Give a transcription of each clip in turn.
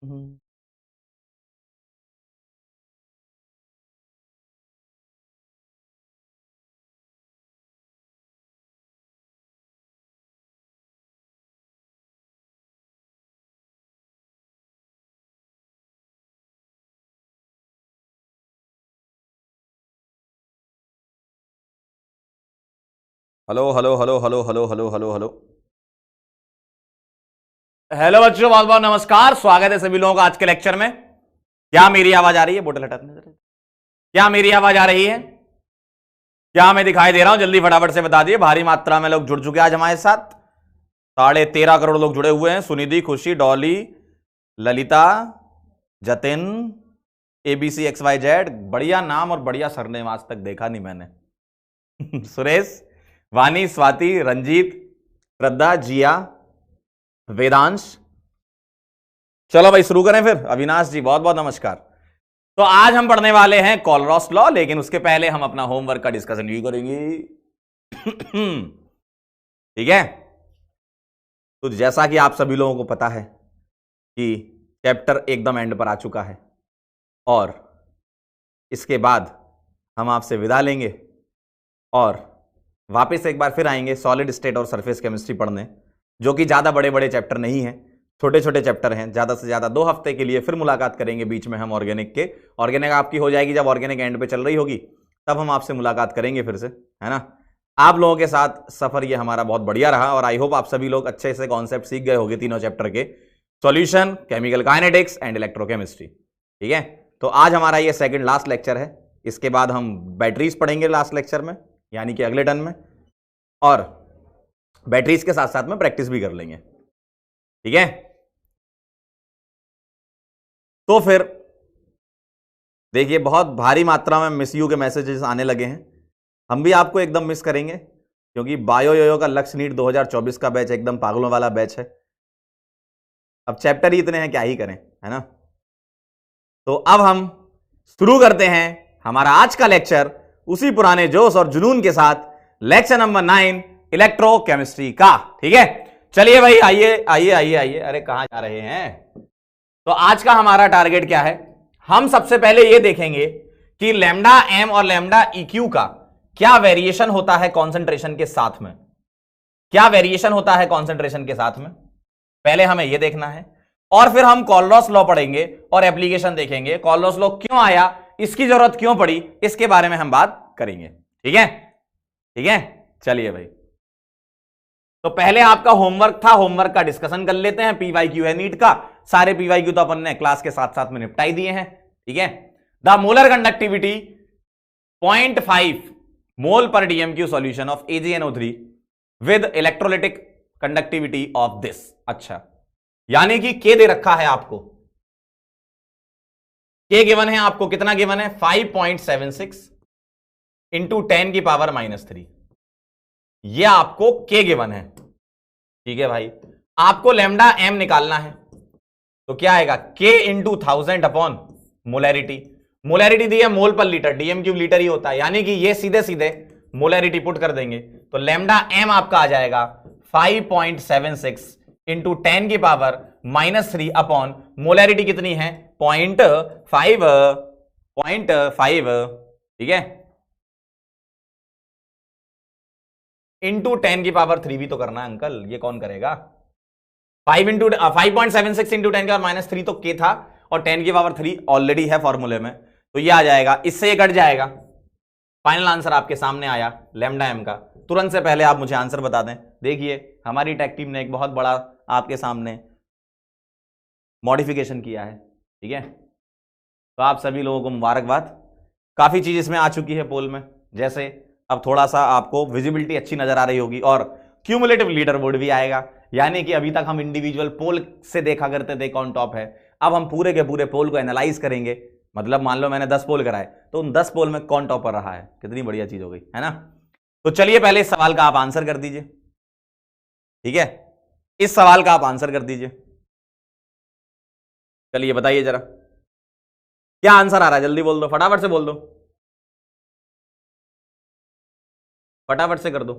हम्म। Hello hello hello hello hello hello hello hello. Hello बच्चों, बहुत बहुत नमस्कार। स्वागत है सभी लोगों का आज के लेक्चर में। क्या मेरी आवाज आ रही है? बोतल हटाने जरा। क्या मेरी आवाज आ रही है? क्या मैं दिखाई दे रहा हूं? जल्दी फटाफट से बता दिए। भारी मात्रा में लोग जुड़ चुके हैं आज हमारे साथ। 13.5 करोड़ लोग जुड़े हुए हैं। सुनिधि, खुशी, डॉली, ललिता, जतिन, ABCXYZ। बढ़िया नाम और बढ़िया सरनेम, आज तक देखा नहीं मैंने। सुरेश, वानी, स्वाति, रंजीत, श्रद्धा, जिया, वेदांश। चलो भाई शुरू करें फिर। अविनाश जी बहुत बहुत नमस्कार। तो आज हम पढ़ने वाले हैं कॉलरॉस लॉ, लेकिन उसके पहले हम अपना होमवर्क का डिस्कशन भी करेंगे। ठीक है। तो जैसा कि आप सभी लोगों को पता है कि चैप्टर एकदम एंड पर आ चुका है और इसके बाद हम आपसे विदा लेंगे और वापस एक बार फिर आएंगे सॉलिड स्टेट और सरफेस केमिस्ट्री पढ़ने, जो कि ज्यादा बड़े बड़े चैप्टर नहीं है, छोटे छोटे चैप्टर हैं। ज्यादा से ज्यादा 2 हफ्ते के लिए फिर मुलाकात करेंगे बीच में हम ऑर्गेनिक के। ऑर्गेनिक आपकी हो जाएगी जब ऑर्गेनिक एंड पे चल रही होगी, तब हम आपसे मुलाकात करेंगे फिर से, है ना। आप लोगों के साथ सफर ये हमारा बहुत बढ़िया रहा और आई होप आप सभी लोग अच्छे से कॉन्सेप्ट सीख गए होंगे तीनों चैप्टर के, solution, chemical kinetics and electrochemistry. ठीक है। तो आज हमारा ये सेकंड लास्ट लेक्चर है। इसके बाद हम बैटरीज पढ़ेंगे लास्ट लेक्चर में, यानी कि अगले टर्न में, और बैटरीज के साथ साथ में प्रैक्टिस भी कर लेंगे। ठीक है। तो फिर देखिए, बहुत भारी मात्रा में मिस यू के मैसेजेस आने लगे हैं। हम भी आपको एकदम मिस करेंगे, क्योंकि बायो योयो का लक्ष्य नीट 2024 का बैच एकदम पागलों वाला बैच है। अब चैप्टर ही इतने हैं, क्या ही करें, है ना। तो अब हम शुरू करते हैं हमारा आज का लेक्चर उसी पुराने जोश और जुनून के साथ, लेक्चर नंबर 9 इलेक्ट्रोकेमिस्ट्री का। ठीक है। चलिए भाई, आइए आइए आइए आइए। अरे कहां जा रहे हैं? तो आज का हमारा टारगेट क्या है? हम सबसे पहले यह देखेंगे कि लैम्डा एम और लैम्डा इक्यू का क्या वेरिएशन होता है कॉन्सेंट्रेशन के साथ में। क्या वेरिएशन होता है कॉन्सेंट्रेशन के साथ में, पहले हमें यह देखना है। और फिर हम कॉलरॉस लॉ पढ़ेंगे और एप्लीकेशन देखेंगे। कॉलरॉस लॉ क्यों आया, इसकी जरूरत क्यों पड़ी, इसके बारे में हम बात करेंगे। ठीक है। ठीक है। चलिए भाई, तो पहले आपका होमवर्क था, होमवर्क का डिस्कशन कर लेते हैं। पीवाईक्यू है नीट का, सारे पीवाईक्यू तो अपन ने क्लास के साथ साथ में निपटाई दिए हैं। ठीक है। The molar conductivity 0.5 mole per dm cube solution of AgNO3 with electrolytic conductivity of this. अच्छा, यानी कि के दे रखा है आपको, के गिवन है आपको। कितना गिवन है? 5.76 इंटू 10 की पावर -3। ये आपको के गिवन है। ठीक है भाई। आपको लैम्डा एम निकालना है, तो क्या आएगा? के इंटू 1000 अपॉन मोलैरिटी। मोलैरिटी दी है मोल पर लीटर, डीएम क्यूब लीटर ही होता है, यानी कि ये सीधे सीधे मोलैरिटी पुट कर देंगे तो लैम्डा एम आपका आ जाएगा 5.76 इंटू 10 की पावर -3 अपॉन मोलैरिटी कितनी है? 0.5। ठीक है। इंटू 10 की पावर 3 भी तो करना है अंकल, ये कौन करेगा? 5.76 इंटू 10 की पावर -3 तो के था, और 10 की पावर 3 ऑलरेडी है फॉर्मूले में, तो ये आ जाएगा, इससे ये कट जाएगा। फाइनल आंसर आपके सामने आया लैम्डा एम का। तुरंत से पहले आप मुझे आंसर बता दें। देखिए, हमारी टेक टीम ने एक बहुत बड़ा आपके सामने मॉडिफिकेशन किया है। ठीक है। तो आप सभी लोगों को मुबारकबाद। काफी चीज इसमें आ चुकी है पोल में, जैसे अब थोड़ा सा आपको विजिबिलिटी अच्छी नजर आ रही होगी और क्यूमुलेटिव लीडर बोर्ड भी आएगा। यानी कि अभी तक हम इंडिविजुअल पोल से देखा करते थे कौन टॉप है, अब हम पूरे के पूरे पोल को एनालाइज करेंगे। मतलब मान लो मैंने 10 पोल कराए, तो उन 10 पोल में कौन टॉपर रहा है। कितनी बढ़िया चीज हो गई, है ना। तो चलिए पहले इस सवाल का आप आंसर कर दीजिए। ठीक है, इस सवाल का आप आंसर कर दीजिए। चलिए बताइए जरा, क्या आंसर आ रहा है? जल्दी बोल दो, फटाफट से बोल दो, फटाफट से कर दो,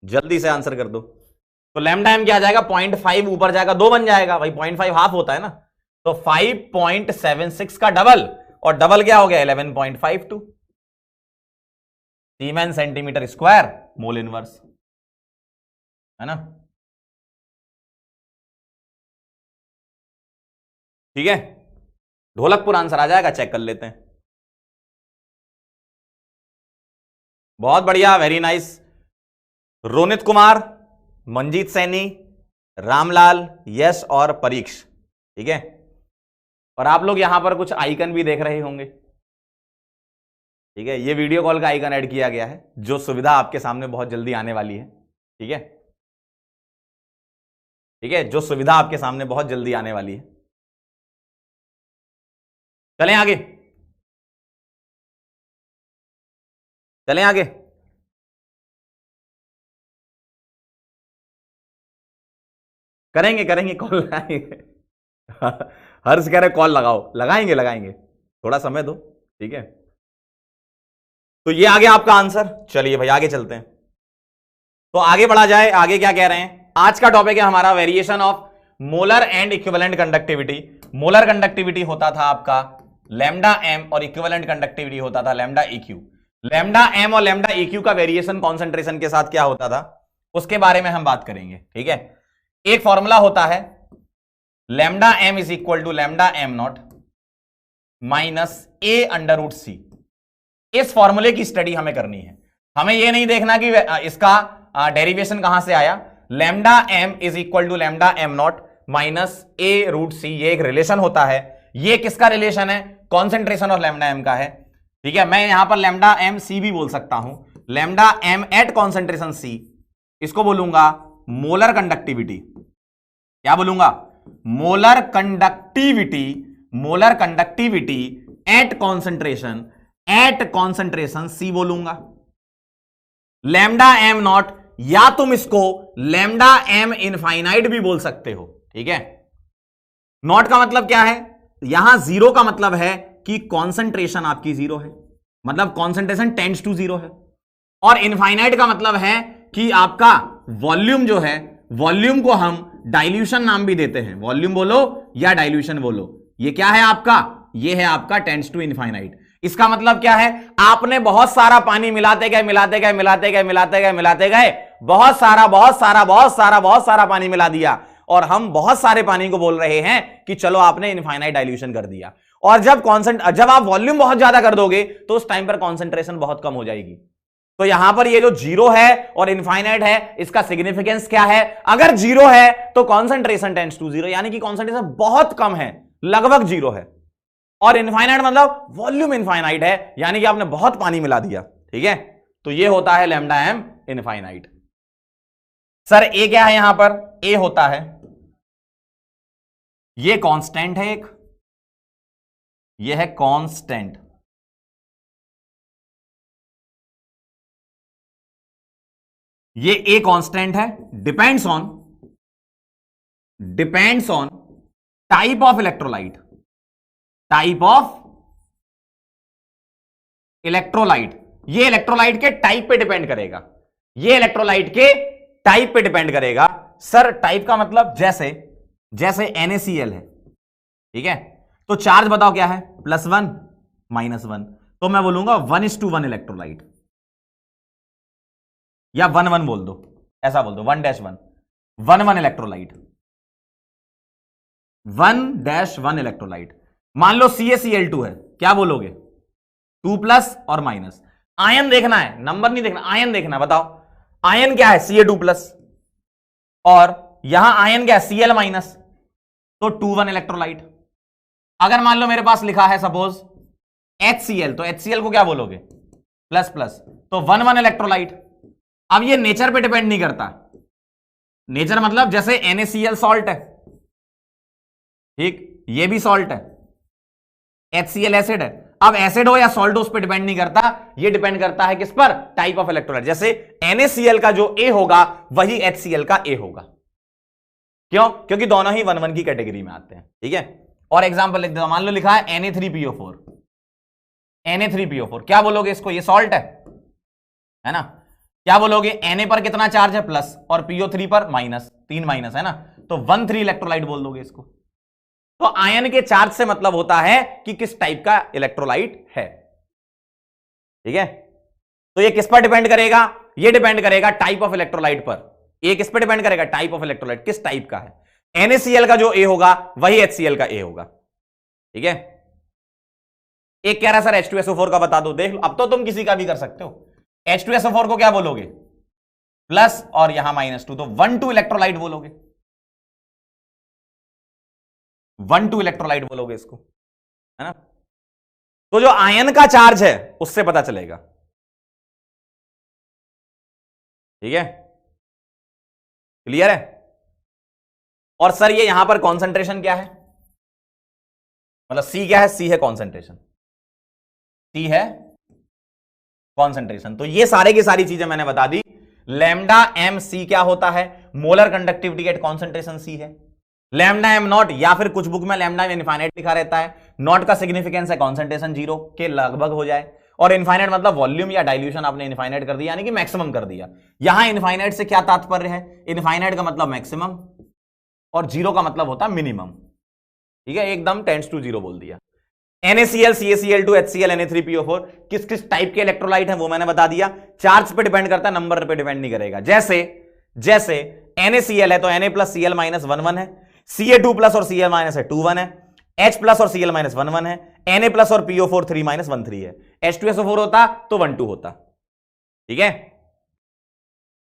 जल्दी से आंसर कर दो। तो लैम्डा एम क्या आ जाएगा, 0.5 ऊपर जाएगा 2 बन जाएगा भाई, 0.5 हाफ होता है ना, तो 5.76 का डबल, और डबल क्या हो गया 11.52 सीमेन सेंटीमीटर स्क्वायर मोल इनवर्स, है ना। ठीक है, ढोलकपुर आंसर आ जाएगा, चेक कर लेते हैं। बहुत बढ़िया, वेरी नाइस। रोनित कुमार, मंजीत सैनी, रामलाल, यश और परीक्ष, ठीक है। और आप लोग यहां पर कुछ आइकन भी देख रहे होंगे, ठीक है। ये वीडियो कॉल का आइकन ऐड किया गया है, जो सुविधा आपके सामने बहुत जल्दी आने वाली है, ठीक है, ठीक है, जो सुविधा आपके सामने बहुत जल्दी आने वाली है। चलें आगे, चलें आगे। करेंगे करेंगे कॉल लगाएंगे। हर्ष कह रहे कॉल लगाओ, लगाएंगे लगाएंगे, थोड़ा समय दो, ठीक है। तो ये आ गया आपका आंसर। चलिए भाई आगे चलते हैं, तो आगे बढ़ा जाए। आगे क्या कह रहे हैं, आज का टॉपिक है हमारा variation of molar and equivalent conductivity. Molar conductivity होता था आपका लैम्डा एम, और इक्विवेलेंट कंडक्टिविटी होता था लैम्डा इक्यू। लैम्डा एम और लैम्डा इक्यू का वेरिएशन कॉन्सेंट्रेशन के साथ क्या होता था, उसके बारे में हम बात करेंगे, ठीक है। एक फॉर्मूला होता है lambda M is equal to lambda M naught minus A under root C. इस फॉर्मूले की स्टडी हमें करनी है, हमें यह नहीं देखना कि इसका डेरिवेशन कहां से आया। Lambda M is equal to lambda M naught minus A root C, ये एक रिलेशन होता है। ये किसका रिलेशन है, कॉन्सेंट्रेशन ऑफ लैम्डा एम का है, ठीक है। मैं यहां पर लैम्डा एम सी भी बोल सकता हूं, lambda M at concentration C, इसको बोलूंगा मोलर कंडक्टिविटी। क्या बोलूंगा, molar conductivity, molar conductivity at concentration C बोलूंगा। लैम्डा एम नॉट, या तुम इसको लैम्डा एम इनफाइनाइट भी बोल सकते हो, ठीक है। नॉट का मतलब क्या है, यहां जीरो का मतलब है कि कॉन्सेंट्रेशन आपकी जीरो है, मतलब कॉन्सेंट्रेशन टेंड्स टू जीरो है। और इनफाइनाइट का मतलब है कि आपका वॉल्यूम जो है, वॉल्यूम को हम डाइल्यूशन नाम भी देते हैं, वॉल्यूम बोलो या डाइल्यूशन बोलो। ये क्या है आपका, ये है आपका टेंड्स टू इनफाइनाइट। इसका मतलब क्या है, आपने बहुत सारा पानी मिलाते गए मिलाते गए मिलाते गए मिलाते गए मिलाते गए, बहुत सारा बहुत सारा बहुत सारा बहुत सारा पानी मिला दिया, और हम बहुत सारे पानी को बोल रहे हैं कि चलो आपने इनफाइनाइट डाइल्यूशन कर दिया। और जब आप वॉल्यूम बहुत ज्यादा कर दोगे तो उस टाइम पर कॉन्सेंट्रेशन बहुत कम हो जाएगी। तो यहां पर ये जो जीरो है और इनफाइनाइट है, इसका सिग्निफिकेंस क्या है, अगर जीरो है तो कॉन्सेंट्रेशन टेंड्स टू जीरो, यानी कि कॉन्सेंट्रेशन बहुत कम है, लगभग जीरो है। और इनफाइनाइट मतलब वॉल्यूम इनफाइनाइट है, यानी कि आपने बहुत पानी मिला दिया, ठीक है। तो ये होता है लैम्डा एम इनफाइनाइट। सर ए क्या है, यहां पर ए होता है, ये कांस्टेंट है एक, ये है कांस्टेंट, ये ए कांस्टेंट है, depends on type of electrolyte, type of electrolyte. ये इलेक्ट्रोलाइट के टाइप पे डिपेंड करेगा, ये इलेक्ट्रोलाइट के टाइप पे डिपेंड करेगा। सर टाइप का मतलब जैसे NaCl है, ठीक है, तो चार्ज बताओ क्या है, +1 -1, तो मैं बोलूंगा 1:1 इलेक्ट्रोलाइट, या 1:1 बोल दो, ऐसा बोल दो 1-1 1:1 इलेक्ट्रोलाइट, 1-1 इलेक्ट्रोलाइट। मान लो CaCl2 है, क्या बोलोगे, 2+ और माइनस। आयन देखना है, नंबर नहीं देखना, आयन देखना, बताओ आयन क्या है, Ca2+, और यहां आयन क्या है, Cl-, तो 2:1 इलेक्ट्रोलाइट। अगर मान लो मेरे पास लिखा है सपोज HCl, तो HCl को क्या बोलोगे, ++, तो 1:1 इलेक्ट्रोलाइट। अब ये नेचर पे डिपेंड नहीं करता, नेचर मतलब जैसे NaCl सॉल्ट है, ठीक, ये भी सॉल्ट है, HCl एसिड है। अब एसिड हो या सॉल्ट हो उस पर डिपेंड नहीं करता, ये डिपेंड करता है किस पर, टाइप ऑफ इलेक्ट्रोलाइट। जैसे NaCl का जो A होगा वही HCl का A होगा, क्यों, क्योंकि दोनों ही 1:1 की कैटेगरी में आते हैं, ठीक है। और एग्जांपल लिख दो, मान लो लिखा है Na3PO4, Na3PO4, क्या बोलोगे इसको, ये सॉल्ट है ना, क्या बोलोगे, Na पर कितना चार्ज है प्लस और PO3 पर माइनस, 3 माइनस है ना, तो 1,3 इलेक्ट्रोलाइट बोल दोगे इसको। तो आयन के चार्ज से मतलब होता है कि किस टाइप का इलेक्ट्रोलाइट है, ठीक है। तो ये किस पर डिपेंड करेगा, ये डिपेंड करेगा टाइप ऑफ इलेक्ट्रोलाइट पर। ये किस पर डिपेंड करेगा, टाइप ऑफ इलेक्ट्रोलाइट, किस टाइप का है। NaCl का जो A होगा वही HCl का A होगा, ठीक है। एक कह रहा सर H2SO4 का बता दो, देख लो अब तो तुम किसी का भी कर सकते हो। H2SO4 को क्या बोलोगे, प्लस और यहां -2, तो 1,2 इलेक्ट्रोलाइट बोलोगे, 1,2 इलेक्ट्रोलाइट बोलोगे इसको, है ना। तो जो आयन का चार्ज है उससे पता चलेगा, ठीक है, क्लियर है। और सर ये यहां पर कॉन्सेंट्रेशन क्या है, मतलब C क्या है, C है कॉन्सेंट्रेशन, C है कॉन्सेंट्रेशन। तो ये सारे की सारी चीजें मैंने बता दी। लैम्डा एम सी क्या होता है, molar conductivity at concentration C है। लैम्डा एम नॉट, या फिर कुछ बुक में लैम्डा इनफाइनाइट लिखा रहता है, नॉट का सिग्निफिकेंस है कॉन्सेंट्रेशन 0 के लगभग हो जाए, और इनफाइनाइट मतलब वॉल्यूम या डाइल्यूशन आपने इनफाइनाइट कर दिया, यानी कि मैक्सिमम कर दिया। यहां इनफाइनाइट से क्या तात्पर्य है, इनफाइनाइट का मतलब मैक्सिमम और 0 का मतलब होता है मिनिमम, ठीक है, एकदम टेंड्स टू 0 बोल दिया। NaCl, CaCl2, HCl, Na3PO4 किस किस टाइप के इलेक्ट्रोलाइट है वो मैंने बता दिया। चार्ज पे डिपेंड करता है, नंबर पे डिपेंड नहीं करेगा। जैसे NaCl है तो Na प्लस Cl माइनस 1,1 है, Ca2 प्लस और Cl माइनस है 2,1 है, H प्लस और Cl माइनस 1,1 है, Na प्लस और PO4 3 माइनस 1,3 है। H2SO4 होता तो 1,2 होता, ठीक है।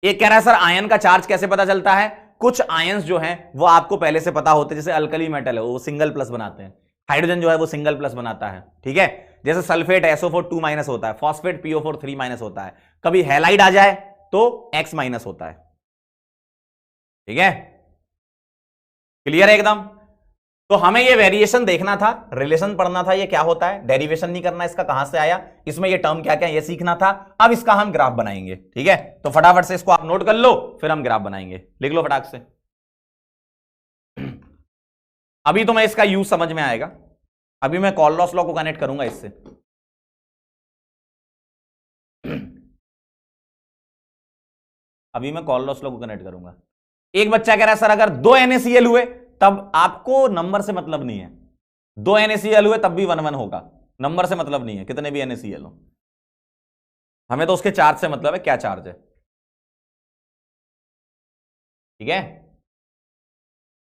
एक कह रहा है सर आयन का चार्ज कैसे पता चलता है, कुछ आयंस जो हैं वो आपको पहले से पता होते हैं, जैसे अल्कली मेटल है वो सिंगल प्लस बनाते हैं, हाइड्रोजन जो है वो सिंगल प्लस बनाता है, ठीक है। जैसे सल्फेट SO4 2 माइनस होता है, फॉस्फेट PO4 3 माइनस होता है, कभी हैलाइड आ जाए तो X माइनस होता है, ठीक है, क्लियर है एकदम। तो हमें ये वेरिएशन देखना था, रिलेशन पढ़ना था, ये क्या होता है, डेरिवेशन नहीं करना इसका कहां से आया, इसमें ये टर्म क्या क्या ये सीखना था। अब इसका हम ग्राफ बनाएंगे, ठीक है। तो फटाफट से इसको आप नोट कर लो, फिर हम ग्राफ बनाएंगे, लिख लो फटाक से। अभी तुम्हें इसका यूज समझ में आएगा। अभी मैं कॉलरॉस लॉ को कनेक्ट करूंगा इससे। अभी मैं कॉलरॉस लॉ को कनेक्ट करूंगा। एक बच्चा कह रहा है सर अगर 2 NaCl हुए तब, आपको नंबर से मतलब नहीं है, 2 NaCl हुए तब भी 1,1 होगा, नंबर से मतलब नहीं है कितने भी NaCl हो, हमें तो उसके चार्ज से मतलब है, क्या चार्ज है, ठीक है।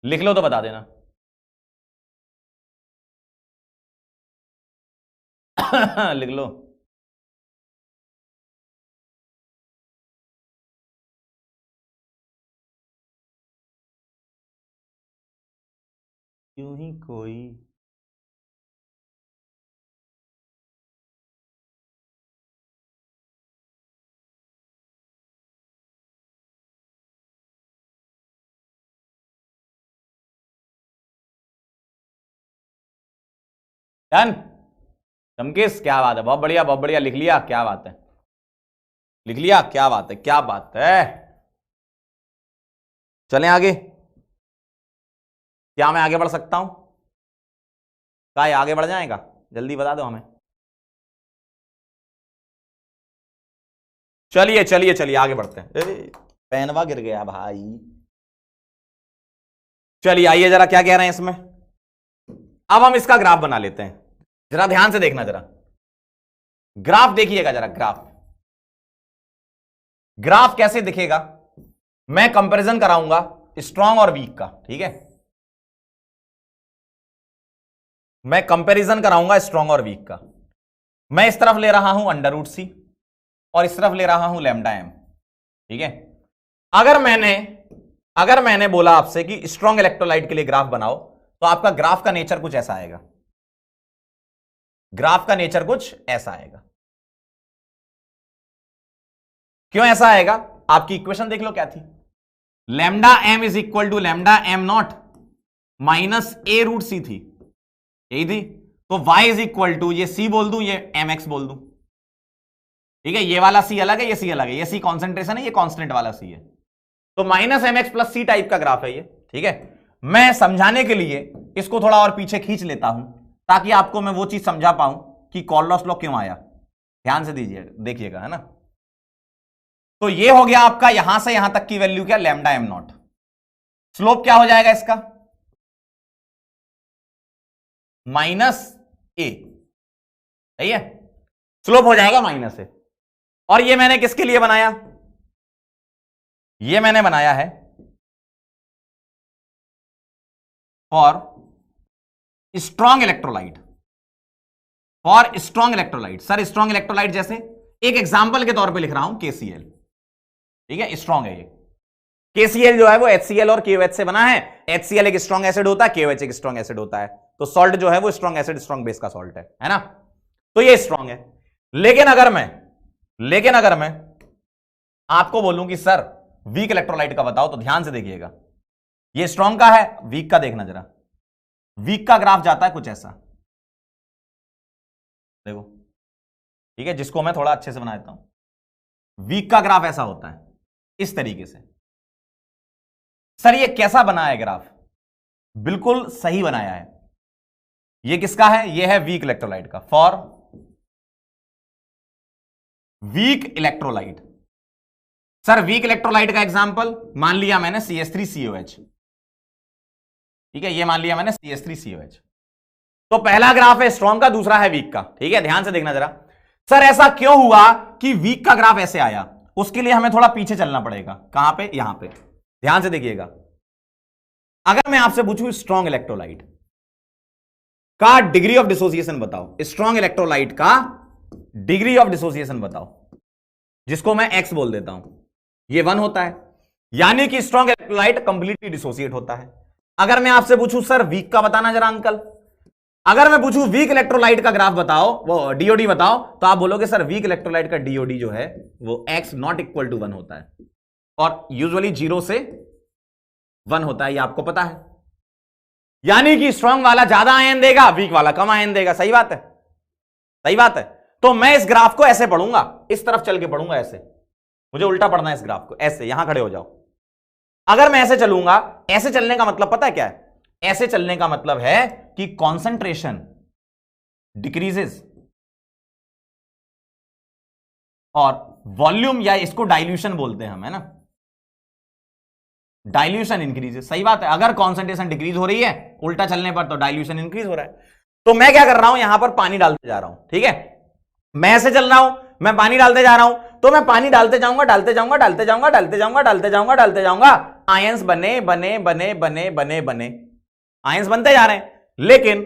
लिख लो तो बता देना। लिख लो। क्यों ही कोई डन। चमकेश क्या बात है, बहुत बढ़िया बहुत बढ़िया, लिख लिया, क्या बात है, लिख लिया, क्या बात है, क्या बात है। चलें आगे, क्या मैं आगे बढ़ सकता हूं, क्या ये आगे बढ़ जाएगा, जल्दी बता दो हमें। चलिए चलिए चलिए आगे बढ़ते हैं। पेनवा गिर गया भाई। चलिए आइए जरा क्या कह रहे हैं इसमें। अब हम इसका ग्राफ बना लेते हैं, जरा ध्यान से देखना, जरा ग्राफ देखिएगा, जरा ग्राफ, ग्राफ कैसे दिखेगा, मैं कंपैरिजन कराऊंगा स्ट्रॉन्ग और वीक का, ठीक है। मैं कंपैरिजन कराऊंगा स्ट्रॉन्ग और वीक का। मैं इस तरफ ले रहा हूं √C और इस तरफ ले रहा हूं लैम्डा एम, ठीक है। अगर मैंने बोला आपसे कि स्ट्रॉन्ग इलेक्ट्रोलाइट के लिए ग्राफ बनाओ, तो आपका ग्राफ का नेचर कुछ ऐसा आएगा, ग्राफ का नेचर कुछ ऐसा आएगा। क्यों ऐसा आएगा, आपकी इक्वेशन देख लो क्या थी, lambda M is equal to lambda M naught minus A√C थी, यही थी। तो y इज इक्वल टू, ये C बोल दूं, ये mx बोल दूं, ठीक है। ये वाला C अलग है, ये C अलग है, ये C कॉन्सेंट्रेशन है, ये कांस्टेंट वाला C है। तो -mx प्लस C टाइप का ग्राफ है ये, ठीक है। मैं समझाने के लिए इसको थोड़ा और पीछे खींच लेता हूं, ताकि आपको मैं वो चीज समझा पाऊं कि कॉलरॉस लॉ क्यों आया। ध्यान से दीजिए, देखिएगा, है ना। तो ये हो गया आपका यहां से यहां तक की वैल्यू क्या, लैम्डा एम नॉट। स्लोप क्या हो जाएगा इसका, माइनस ए, सही है, स्लोप हो जाएगा माइनस ए। और ये मैंने किसके लिए बनाया, ये मैंने बनाया है for strong electrolyte, for strong electrolyte. Sir strong electrolyte जैसे एक एग्जांपल के तौर पे लिख रहा हूं KCl, ठीक है, स्ट्रॉन्ग है ये। KCl जो है वो HCl और KOH से बना है। HCl एक स्ट्रॉन्ग एसिड होता है, KOH एक स्ट्रॉन्ग एसिड होता है। तो सॉल्ट जो है वो स्ट्रॉन्ग एसिड स्ट्रॉन्ग बेस का सॉल्ट है ना। तो ये स्ट्रॉन्ग है। लेकिन अगर मैं आपको बोलूं कि सर वीक इलेक्ट्रोलाइट का बताओ, तो ध्यान से देखिएगा, ये स्ट्रॉन्ग का है, वीक का देखना जरा। वीक का ग्राफ जाता है कुछ ऐसा, देखो, ठीक है, जिसको मैं थोड़ा अच्छे से बना देता हूं। वीक का ग्राफ ऐसा होता है इस तरीके से। सर ये कैसा बना है ग्राफ, बिल्कुल सही बनाया है। ये किसका है, ये है वीक इलेक्ट्रोलाइट का, for weak electrolyte. Sir weak electrolyte का एग्जांपल मान लिया मैंने CH3COH, ठीक है, ये मान लिया मैंने CH3COH। तो पहला ग्राफ है स्ट्रॉन्ग का, दूसरा है वीक का, ठीक है, ध्यान से देखना जरा। सर ऐसा क्यों हुआ कि वीक का ग्राफ ऐसे आया, उसके लिए हमें थोड़ा पीछे चलना पड़ेगा। कहां पे, यहां पे, ध्यान से देखिएगा। अगर मैं आपसे पूछूं स्ट्रॉन्ग इलेक्ट्रोलाइट का डिग्री ऑफ डिसोसिएशन बताओ, स्ट्रॉन्ग इलेक्ट्रोलाइट का डिग्री ऑफ डिसोसिएशन बताओ, जिसको मैं X बोल देता हूं, ये 1 होता है, यानी कि स्ट्रॉन्ग इलेक्ट्रोलाइट कंप्लीटली डिसोसिएट होता है। अगर मैं आपसे पूछूं सर वीक का बताना जरा अंकल, अगर मैं पूछूं वीक इलेक्ट्रोलाइट का ग्राफ बताओ, वो डीओडी बताओ, तो आप बोलोगे सर वीक इलेक्ट्रोलाइट का डीओडी जो है वो X नॉट इक्वल टू 1 होता है, और यूजुअली 0 से 1 होता है, ये आपको पता है। यानी कि स्ट्रॉन्ग वाला ज्यादा आयन देगा, वीक वाला कम आयन देगा। सही बात है, सही बात है। तो मैं इस ग्राफ को ऐसे पढ़ूंगा, इस तरफ चल के पढ़ूंगा, ऐसे मुझे उल्टा पढ़ना है इस ग्राफ को, ऐसे यहां खड़े हो जाओ। अगर मैं ऐसे चलूंगा, ऐसे चलने का मतलब पता है क्या है, ऐसे चलने का मतलब है कि कॉन्सेंट्रेशन डिक्रीजेस और वॉल्यूम, या इसको डाइल्यूशन बोलते हैं हम, है ना, डाइल्यूशन इंक्रीजेस। सही बात है, अगर कॉन्सेंट्रेशन डिक्रीज हो रही है उल्टा चलने पर, तो डाइल्यूशन इंक्रीज हो रहा है। तो मैं क्या कर रहा हूं, यहां पर पानी डालते जा रहा हूं, ठीक है, मैं ऐसे चल रहा हूं, मैं पानी डालते जा रहा हूं, तो मैं पानी डालते जाऊंगा, डालते जाऊंगा, डालते जाऊंगा, डालते जाऊंगा, डालते जाऊंगा, डालते जाऊंगा, आयंस बने बने बने बने बने बने, आयंस बनते जा रहे हैं। लेकिन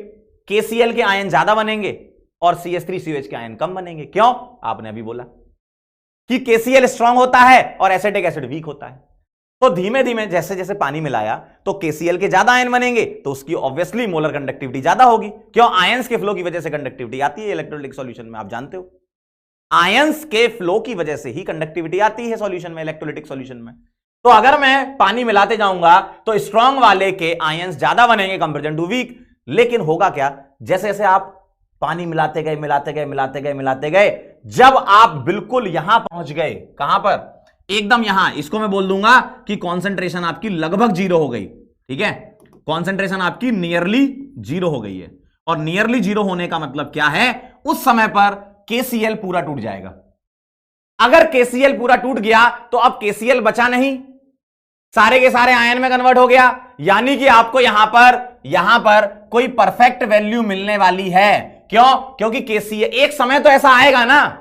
KCl के आयन ज्यादा बनेंगे और CH3COH के आयन कम बनेंगे। क्यों, आपने अभी बोला कि KCl स्ट्रांग होता है और एसिटिक एसिड वीक होता है। तो धीमे धीमे जैसे जैसे पानी मिलाया तो KCl के ज्यादा आयन बनेंगे, तो उसकी ऑब्वियसली मोलर कंडक्टिविटी ज्यादा होगी। क्यों, आयंस के फ्लो की वजह से कंडक्टिविटी आती है इलेक्ट्रोलाइटिक सॉल्यूशन में, आप जानते हो, आयंस के फ्लो की वजह से ही कंडक्टिविटी आती है सॉल्यूशन में, इलेक्ट्रोलाइटिक सॉल्यूशन में। तो अगर मैं पानी मिलाते जाऊंगा तो स्ट्रांग वाले के आयंस ज्यादा बनेंगे कंपेरिजन टू वीक। लेकिन होगा क्या, जैसे जैसे आप पानी मिलाते गए मिलाते गए मिलाते गए मिलाते गए, जब आप बिल्कुल यहां पहुंच गए, कहां पर, एकदम यहां, इसको मैं बोल दूंगा कि कॉन्सेंट्रेशन आपकी लगभग जीरो हो गई। ठीक है, कॉन्सेंट्रेशन आपकी नियरली जीरो हो गई है। और नियरली जीरो होने का मतलब क्या है, उस समय पर KCl पूरा टूट जाएगा। अगर KCl पूरा टूट गया तो अब KCl बचा नहीं, सारे के सारे आयन में कन्वर्ट हो गया। यानी कि आपको यहां पर कोई परफेक्ट वैल्यू मिलने वाली है। क्यों, क्योंकि KCl, एक समय तो ऐसा आएगा ना,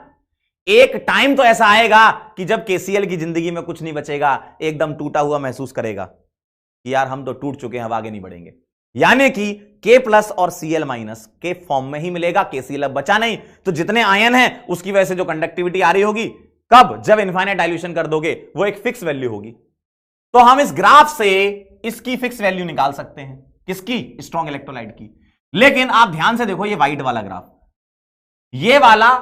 एक टाइम तो ऐसा आएगा कि जब KCl की जिंदगी में कुछ नहीं बचेगा, एकदम टूटा हुआ महसूस करेगा कि यार हम तो टूट चुके हैं, अब आगे नहीं बढ़ेंगे। यानी कि K प्लस और Cl माइनस के फॉर्म में ही मिलेगा, KCl अब बचा नहीं। तो जितने आयन हैं उसकी वजह से जो कंडक्टिविटी आ रही होगी, कब, जब इनफाइनाइट डाइल्यूशन कर दोगे, वो एक फिक्स वैल्यू होगी। तो हम इस ग्राफ से इसकी फिक्स वैल्यू निकाल सकते हैं, किसकी, स्ट्रॉन्ग इलेक्ट्रोलाइट की। लेकिन आप ध्यान से देखो, ये व्हाइट वाला ग्राफ, ये वाला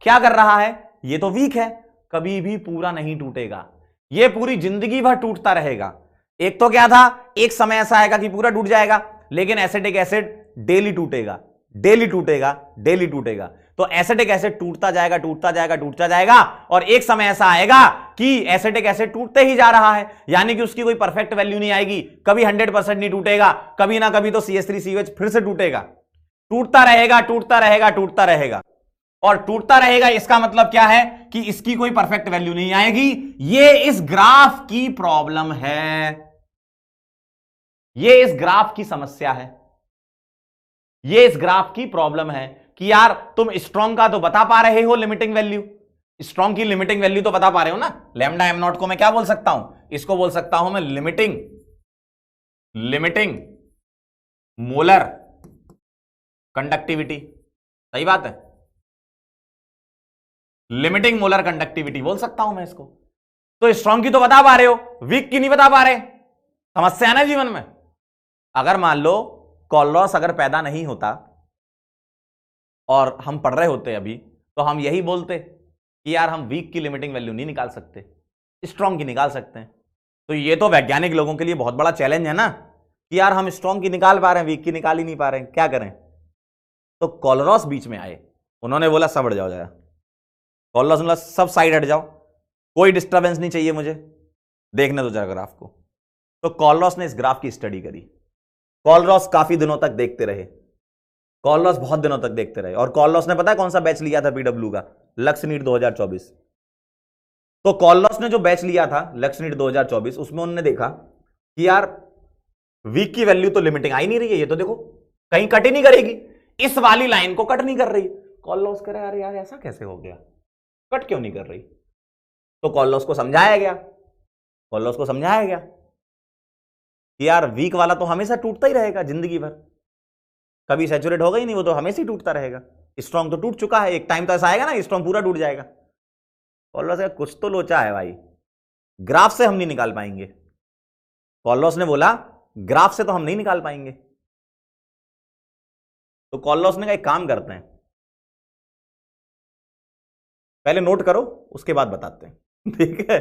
क्या कर रहा है, ये तो वीक है, कभी भी पूरा नहीं टूटेगा, ये पूरी जिंदगी भर टूटता रहेगा। एक तो क्या था, एक समय ऐसा आएगा कि पूरा टूट जाएगा, लेकिन एसिटिक एसिड डेली टूटेगा, डेली टूटेगा, डेली टूटेगा। तो एसिटिक एसिड टूटता जाएगा, टूटता जाएगा, टूटता जाएगा, और एक समय ऐसा आएगा कि एसिटिक एसिड टूटते ही जा रहा है। यानी कि उसकी कोई परफेक्ट वैल्यू नहीं आएगी, कभी 100% नहीं टूटेगा, कभी ना कभी तो CH3COH फिर से टूटेगा, टूटता रहेगा, टूटता रहेगा, टूटता रहेगा। और टूटता रहेगा, इसका मतलब क्या है कि इसकी कोई परफेक्ट वैल्यू नहीं आएगी। ये इस ग्राफ की प्रॉब्लम है, ये इस ग्राफ की समस्या है, ये इस ग्राफ की प्रॉब्लम है कि यार तुम स्ट्रॉन्ग का तो बता पा रहे हो लिमिटिंग वैल्यू, स्ट्रॉन्ग की लिमिटिंग वैल्यू तो बता पा रहे हो ना। लैम्डा एम नॉट को मैं क्या बोल सकता हूं, इसको बोल सकता हूं मैं लिमिटिंग मोलर कंडक्टिविटी। सही बात है, लिमिटिंग मोलर कंडक्टिविटी बोल सकता हूं मैं इसको। तो स्ट्रॉन्ग की तो बता पा रहे हो, वीक की नहीं बता पा रहे। समस्या है ना जीवन में। अगर मान लो कॉल लॉस अगर पैदा नहीं होता और हम पढ़ रहे होते अभी, तो हम यही बोलते कि यार हम वीक की लिमिटिंग वैल्यू नहीं निकाल सकते, स्ट्रॉन्ग की निकाल सकते हैं। तो ये तो वैज्ञानिक लोगों के लिए बहुत बड़ा चैलेंज है ना कि यार हम स्ट्रॉन्ग की निकाल पा रहे हैं, वीक की निकाल ही नहीं पा रहे हैं, क्या करें। तो कॉलरॉस बीच में आए, उन्होंने बोला सब हट जाओ जरा, कॉलरॉस बोला सब साइड हट जाओ, कोई डिस्टर्बेंस नहीं चाहिए मुझे, देखने दो जरा ग्राफ को। तो कॉलरॉस ने इस ग्राफ की स्टडी करी। कॉलरॉस काफी दिनों तक देखते रहे, कॉलरॉस बहुत दिनों तक देखते रहे, और कॉलरॉस ने पता है कौन सा बैच लिया था पीडब्ल्यू का, लक्ष्य नीट 2024। तो कॉलरॉस ने जो बैच लिया था लक्ष्य नीट 2024, उसमें उन्होंने देखा कि यार वीक की वैल्यू तो लिमिटिंग आ ही नहीं रही है, ये तो देखो कहीं कट ही नहीं करेगी, इस वाली लाइन को कट नहीं कर रही। कॉलरॉस कह रहा है यार ऐसा कैसे हो गया, कट क्यों नहीं कर रही। तो कॉलरॉस को समझाया गया, कॉलरॉस को समझाया गया कि यार वीक वाला तो हमेशा टूटता ही रहेगा जिंदगी भर, कभी सैचुरेट होगा ही नहीं, वो तो हमेशा ही टूटता रहेगा। स्ट्रॉन्ग तो टूट चुका है, एक टाइम तो ऐसा आएगा ना स्ट्रॉन्ग पूरा टूट जाएगा। कॉलरॉस का कुछ तो लोचा है भाई, ग्राफ से हम नहीं निकाल पाएंगे। कॉलरॉस ने बोला ग्राफ से तो हम नहीं निकाल पाएंगे। तो कॉलरॉस ने कहा एक काम करते हैं, पहले नोट करो उसके बाद बताते हैं ठीक है।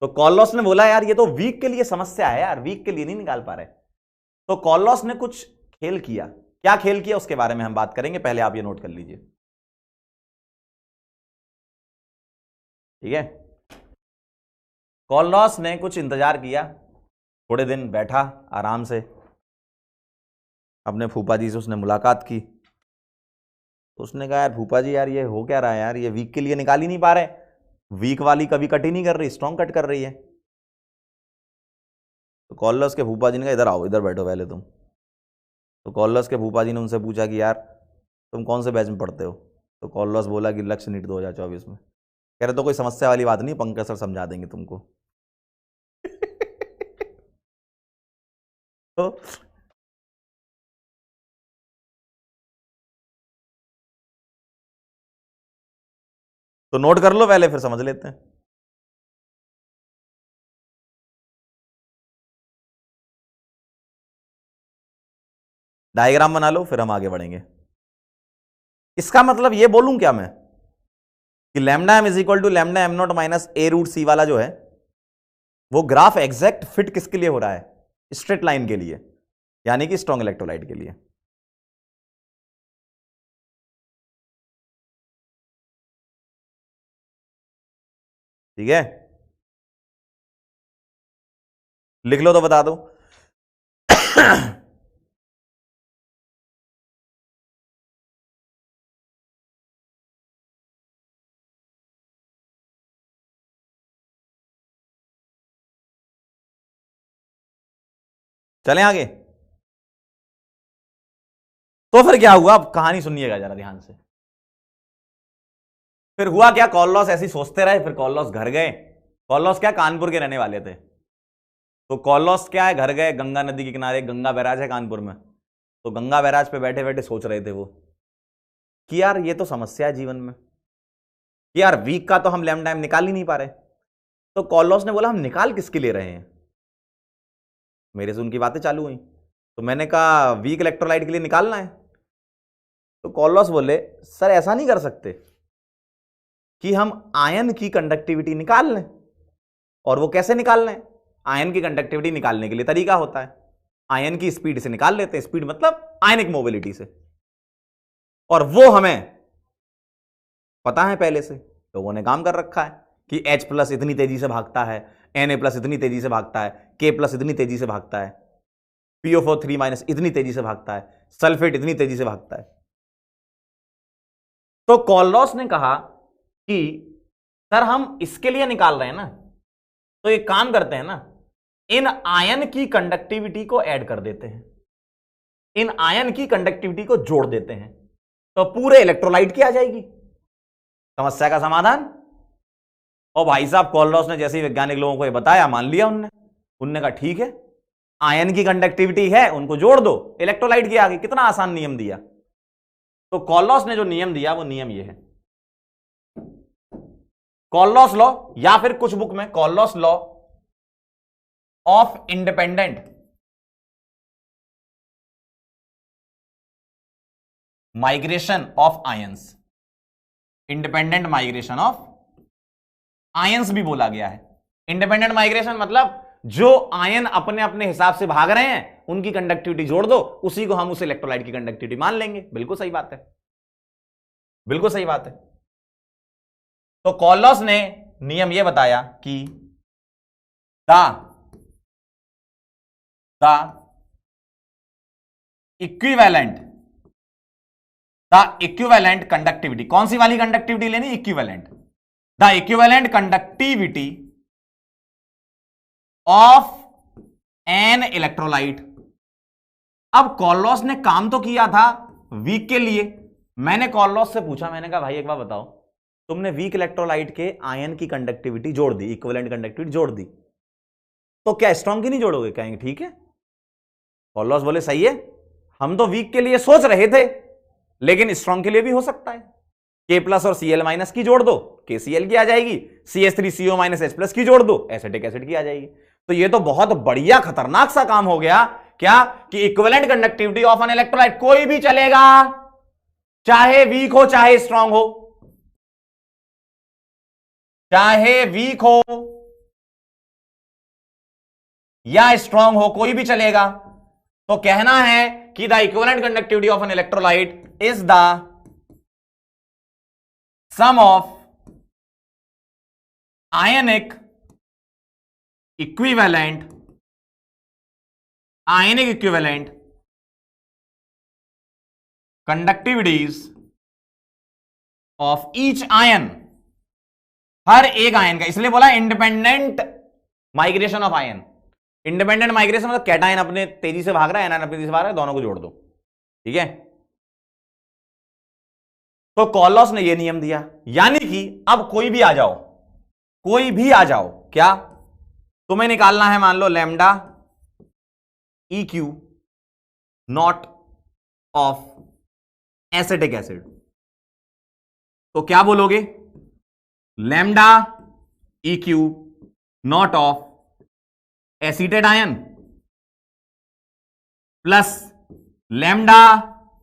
तो कॉलरॉस ने बोला यार ये तो वीक के लिए समस्या है यार, वीक के लिए नहीं निकाल पा रहे। तो कॉलरॉस ने कुछ खेल किया, क्या खेल किया उसके बारे में हम बात करेंगे, पहले आप ये नोट कर लीजिए, ठीक है। कॉलरॉस ने कुछ इंतजार किया, थोड़े दिन बैठा आराम से, अपने फूफा जी से उसने मुलाकात की। तो उसने कहा यार फूफा जी यार ये हो क्या रहा है यार, ये वीक के लिए निकाल ही नहीं पा रहे, वीक वाली कभी कट ही नहीं कर रही, स्ट्रॉन्ग कट कर रही है। तो कॉलरॉस के फूफा जी ने कहा इधर आओ, इधर बैठो पहले तुम। तो कॉलरॉस के फूफा जी ने उनसे पूछा कि यार तुम कौन से बैच में पढ़ते हो। तो कॉलरॉस बोला कि लक्ष्य नीट 2024 में। कह रहे तो कोई समस्या वाली बात नहीं, पंकज सर समझा देंगे तुमको तो नोट कर लो पहले, फिर समझ लेते हैं। डायग्राम बना लो, फिर हम आगे बढ़ेंगे। इसका मतलब ये बोलूं क्या मैं कि lambda M is equal to lambda M naught minus A root C वाला जो है वो ग्राफ एग्जैक्ट फिट किसके लिए हो रहा है, स्ट्रेट लाइन के लिए, यानी कि स्ट्रॉन्ग इलेक्ट्रोलाइट के लिए। ठीक है, लिख लो तो बता दो चलें आगे। तो फिर क्या हुआ, अब कहानी सुनिएगा जरा ध्यान से। फिर हुआ क्या, कॉलरॉस ऐसे ही सोचते रहे, फिर कॉलरॉस घर गए। कॉलरॉस क्या कानपुर के रहने वाले थे। तो कॉलरॉस क्या है, घर गए, गंगा नदी के किनारे, गंगा बैराज है कानपुर में। तो गंगा बैराज पे बैठे बैठे सोच रहे थे वो कि यार ये तो समस्या है जीवन में कि यार वीक का तो हम लैम्डा एम निकाल ही नहीं पा रहे। तो कॉलरॉस ने बोला हम निकाल किसके लिए रहे हैं, मेरे से उनकी बातें चालू हुई। तो मैंने कहा वीक इलेक्ट्रोलाइट के लिए निकालना है। तो कॉलरॉस बोले सर ऐसा नहीं कर सकते कि हम आयन की कंडक्टिविटी निकाल लें। और वो कैसे निकाल लें, आयन की कंडक्टिविटी निकालने के लिए तरीका होता है, आयन की स्पीड से निकाल लेते हैं, स्पीड मतलब आयनिक मोबिलिटी से। और वो हमें पता है पहले से, लोगों ने काम कर रखा है कि H प्लस इतनी तेजी से भागता है, Na प्लस इतनी तेजी से भागता है, K प्लस इतनी तेजी से भागता है, PO4 3 माइनस इतनी तेजी से भागता है, सल्फेट इतनी तेजी से भागता है। तो कॉलरॉस ने कहा कि सर हम इसके लिए निकाल रहे हैं ना, तो एक काम करते हैं ना, इन आयन की कंडक्टिविटी को ऐड कर देते हैं, इन आयन की कंडक्टिविटी को जोड़ देते हैं, तो पूरे इलेक्ट्रोलाइट की आ जाएगी समस्या का समाधान। और भाई साहब कॉलरॉस ने जैसे ही वैज्ञानिक लोगों को ये बताया, मान लिया उनने कहा ठीक है, आयन की कंडक्टिविटी है, उनको जोड़ दो, इलेक्ट्रोलाइट की आ गई। कितना आसान नियम दिया। तो कॉलरॉस ने जो नियम दिया वो नियम ये है, कॉलरॉस लॉ, या फिर कुछ बुक में Kohlrausch law of independent migration of ions, independent migration of ions भी बोला गया है। इंडिपेंडेंट माइग्रेशन मतलब जो आयन अपने अपने हिसाब से भाग रहे हैं उनकी कंडक्टिविटी जोड़ दो, उसी को हम उस इलेक्ट्रोलाइट की कंडक्टिविटी मान लेंगे। बिल्कुल सही बात है, बिल्कुल सही बात है। तो कॉलरॉस ने नियम यह बताया कि द इक्विवेलेंट कंडक्टिविटी, कौन सी वाली कंडक्टिविटी लेनी? Equivalent. The equivalent conductivity of an electrolyte. अब कॉलरॉस ने काम तो किया था वीक के लिए। मैंने कॉलरॉस से पूछा, मैंने कहा भाई एक बार बताओ, तुमने वीक इलेक्ट्रोलाइट के आयन की कंडक्टिविटी जोड़ दी, इक्विवेलेंट कंडक्टिविटी जोड़ दी, तो क्या स्ट्रॉन्ग की नहीं जोड़ोगे? कहेंगे ठीक है। कॉलरॉस बोले सही है, हम तो वीक के लिए सोच रहे थे, लेकिन स्ट्रॉन्ग के लिए भी हो सकता है। के प्लस और Cl माइनस की जोड़ दो, KCl की आ जाएगी। CH3CO माइनस H प्लस की जोड़ दो, एसिटिक एसिड की आ जाएगी। तो ये तो बहुत बढ़िया खतरनाक सा काम हो गया। क्या कि equivalent conductivity of an electrolyte, कोई भी चलेगा, चाहे वीक हो चाहे स्ट्रांग हो, चाहे वीक हो या स्ट्रांग हो, कोई भी चलेगा। तो कहना है कि the equivalent conductivity of an electrolyte is the sum of ionic equivalent conductivities of each ion, हर एक आयन का। इसलिए बोला independent migration of ion. Independent migration मतलब कैटायन अपने तेजी से भाग रहा है, एनायन अपने तेजी से भाग रहा है, दोनों को जोड़ दो, ठीक है। तो कॉलरॉस ने यह नियम दिया, यानी कि अब कोई भी आ जाओ, कोई भी आ जाओ, क्या तुम्हें निकालना है, मान लो lambda EQ naught of acetic acid, तो क्या बोलोगे? Lambda EQ naught of acetate ion plus lambda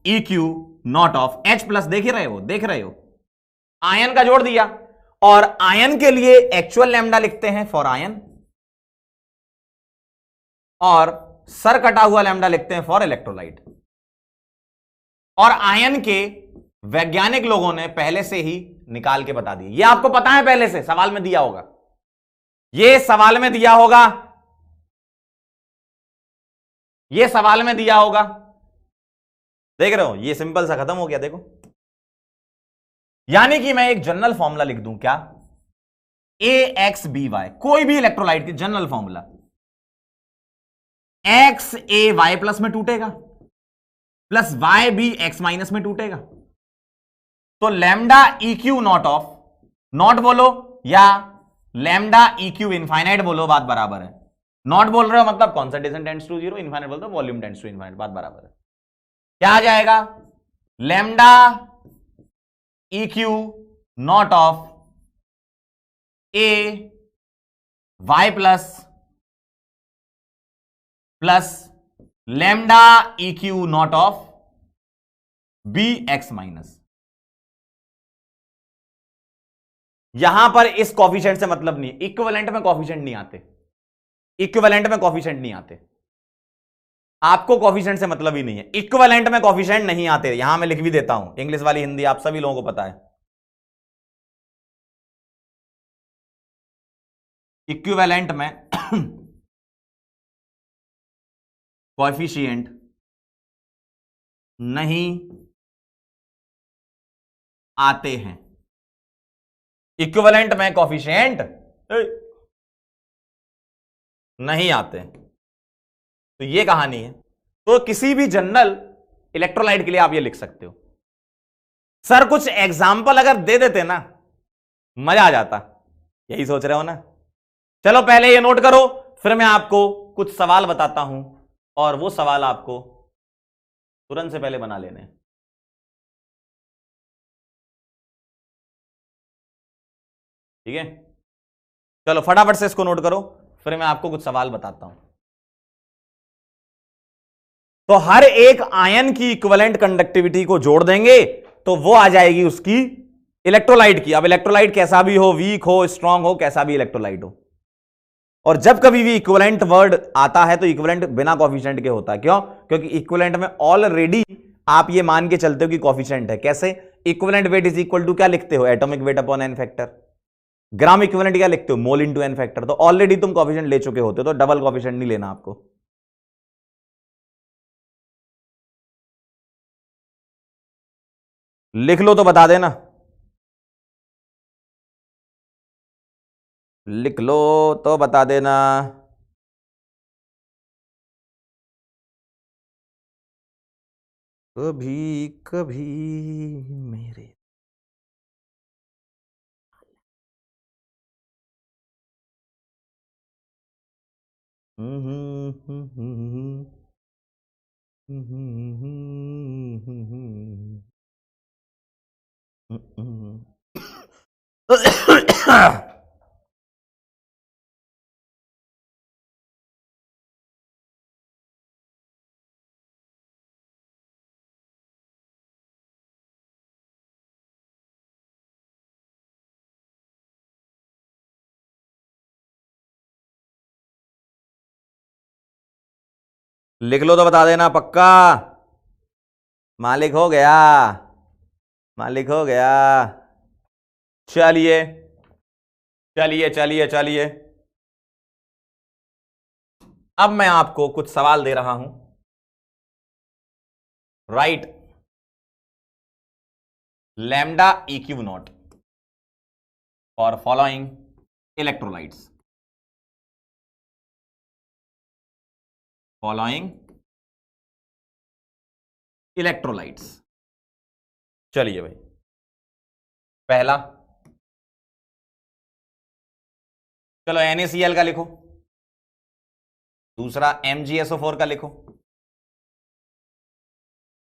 EQ naught of H plus. देख रहे हो, आयन का जोड़ दिया, और आयन के लिए एक्चुअल लैम्डा लिखते हैं फॉर आयन, और सर कटा हुआ लैम्डा लिखते हैं फॉर इलेक्ट्रोलाइट। और आयन के वैज्ञानिक लोगों ने पहले से ही निकाल के बता दिए, ये आपको पता है, पहले से सवाल में दिया होगा, ये सवाल में दिया होगा, ये सवाल में दिया होगा। देख रहे हो, ये सिंपल सा खत्म हो गया। देखो, यानी कि मैं एक जनरल फॉर्मूला लिख दूं, क्या? AXBY, कोई भी इलेक्ट्रोलाइट की general formula, X A Y plus में टूटेगा, प्लस Y भी X माइनस में टूटेगा। तो lambda EQ naught of, not बोलो या लैम्डा EQ इनफाइनाइट बोलो, बात बराबर है। नॉट बोल रहे हो मतलब कॉन्सेंट्रेशन टेंड्स टू 0, इनफाइनाइट बोलते हो वॉल्यूम टेंड्स टू इनफाइनाइट, बात बराबर है। क्या आ जाएगा? Lambda EQ naught of A Y plus lambda EQ naught of B X minus. यहां पर इस कॉफिशिएंट से मतलब नहीं, इक्विवेलेंट में कॉफिशिएंट नहीं आते, इक्विवेलेंट में कॉफिशिएंट नहीं आते, आपको कॉफिशिएंट से मतलब ही नहीं है, इक्विवेलेंट में कॉफिशिएंट नहीं आते। यहां मैं लिख भी देता हूं, इंग्लिश वाली हिंदी आप सभी लोगों को पता है। इक्विवेलेंट में कॉफिशिएंट नहीं आते हैं, इक्विवेलेंट में कोफिशिएंट नहीं आते। तो ये कहानी है। तो किसी भी जनरल इलेक्ट्रोलाइट के लिए आप ये लिख सकते हो। सर कुछ एग्जाम्पल अगर दे देते ना, मजा आ जाता। यही सोच रहे हो ना? चलो पहले ये नोट करो, फिर मैं आपको कुछ सवाल बताता हूं, और वो सवाल आपको तुरंत से पहले बना लेने। ठीक है, चलो फटाफट से इसको नोट करो, फिर मैं आपको कुछ सवाल बताता हूं। तो हर एक आयन की इक्विवेलेंट कंडक्टिविटी को जोड़ देंगे तो वो आ जाएगी उसकी इलेक्ट्रोलाइट की। अब इलेक्ट्रोलाइट कैसा भी हो, वीक हो, स्ट्रांग हो, कैसा भी इलेक्ट्रोलाइट हो। और जब कभी भी इक्विवेलेंट वर्ड आता है तो इक्विवेलेंट बिना कोफिशिएंट के होता है। क्यों? क्योंकि इक्विवेलेंट में ऑलरेडी आप ये मान के चलते हो कि कोफिशिएंट है। कैसे? Equivalent weight is equal to क्या लिखते हो? Atomic weight upon N factor. Gram equivalent क्या लिखते हो? Mole into N factor. तो ऑलरेडी तुम कोफिशिएंट ले चुके होते हो, तो डबल कोफिशिएंट नहीं लेना आपको। लिख लो तो बता देना, लिख लो तो बता देना। कभी कभी मेरे लिख लो तो बता देना पक्का। मालिक हो गया, मालिक हो गया। चलिए चलिए चलिए चलिए, अब मैं आपको कुछ सवाल दे रहा हूं। Write lambda EQ naught for following electrolytes. Following electrolytes. चलिए भाई, पहला, चलो NaCl का लिखो। दूसरा MgSO4 का लिखो।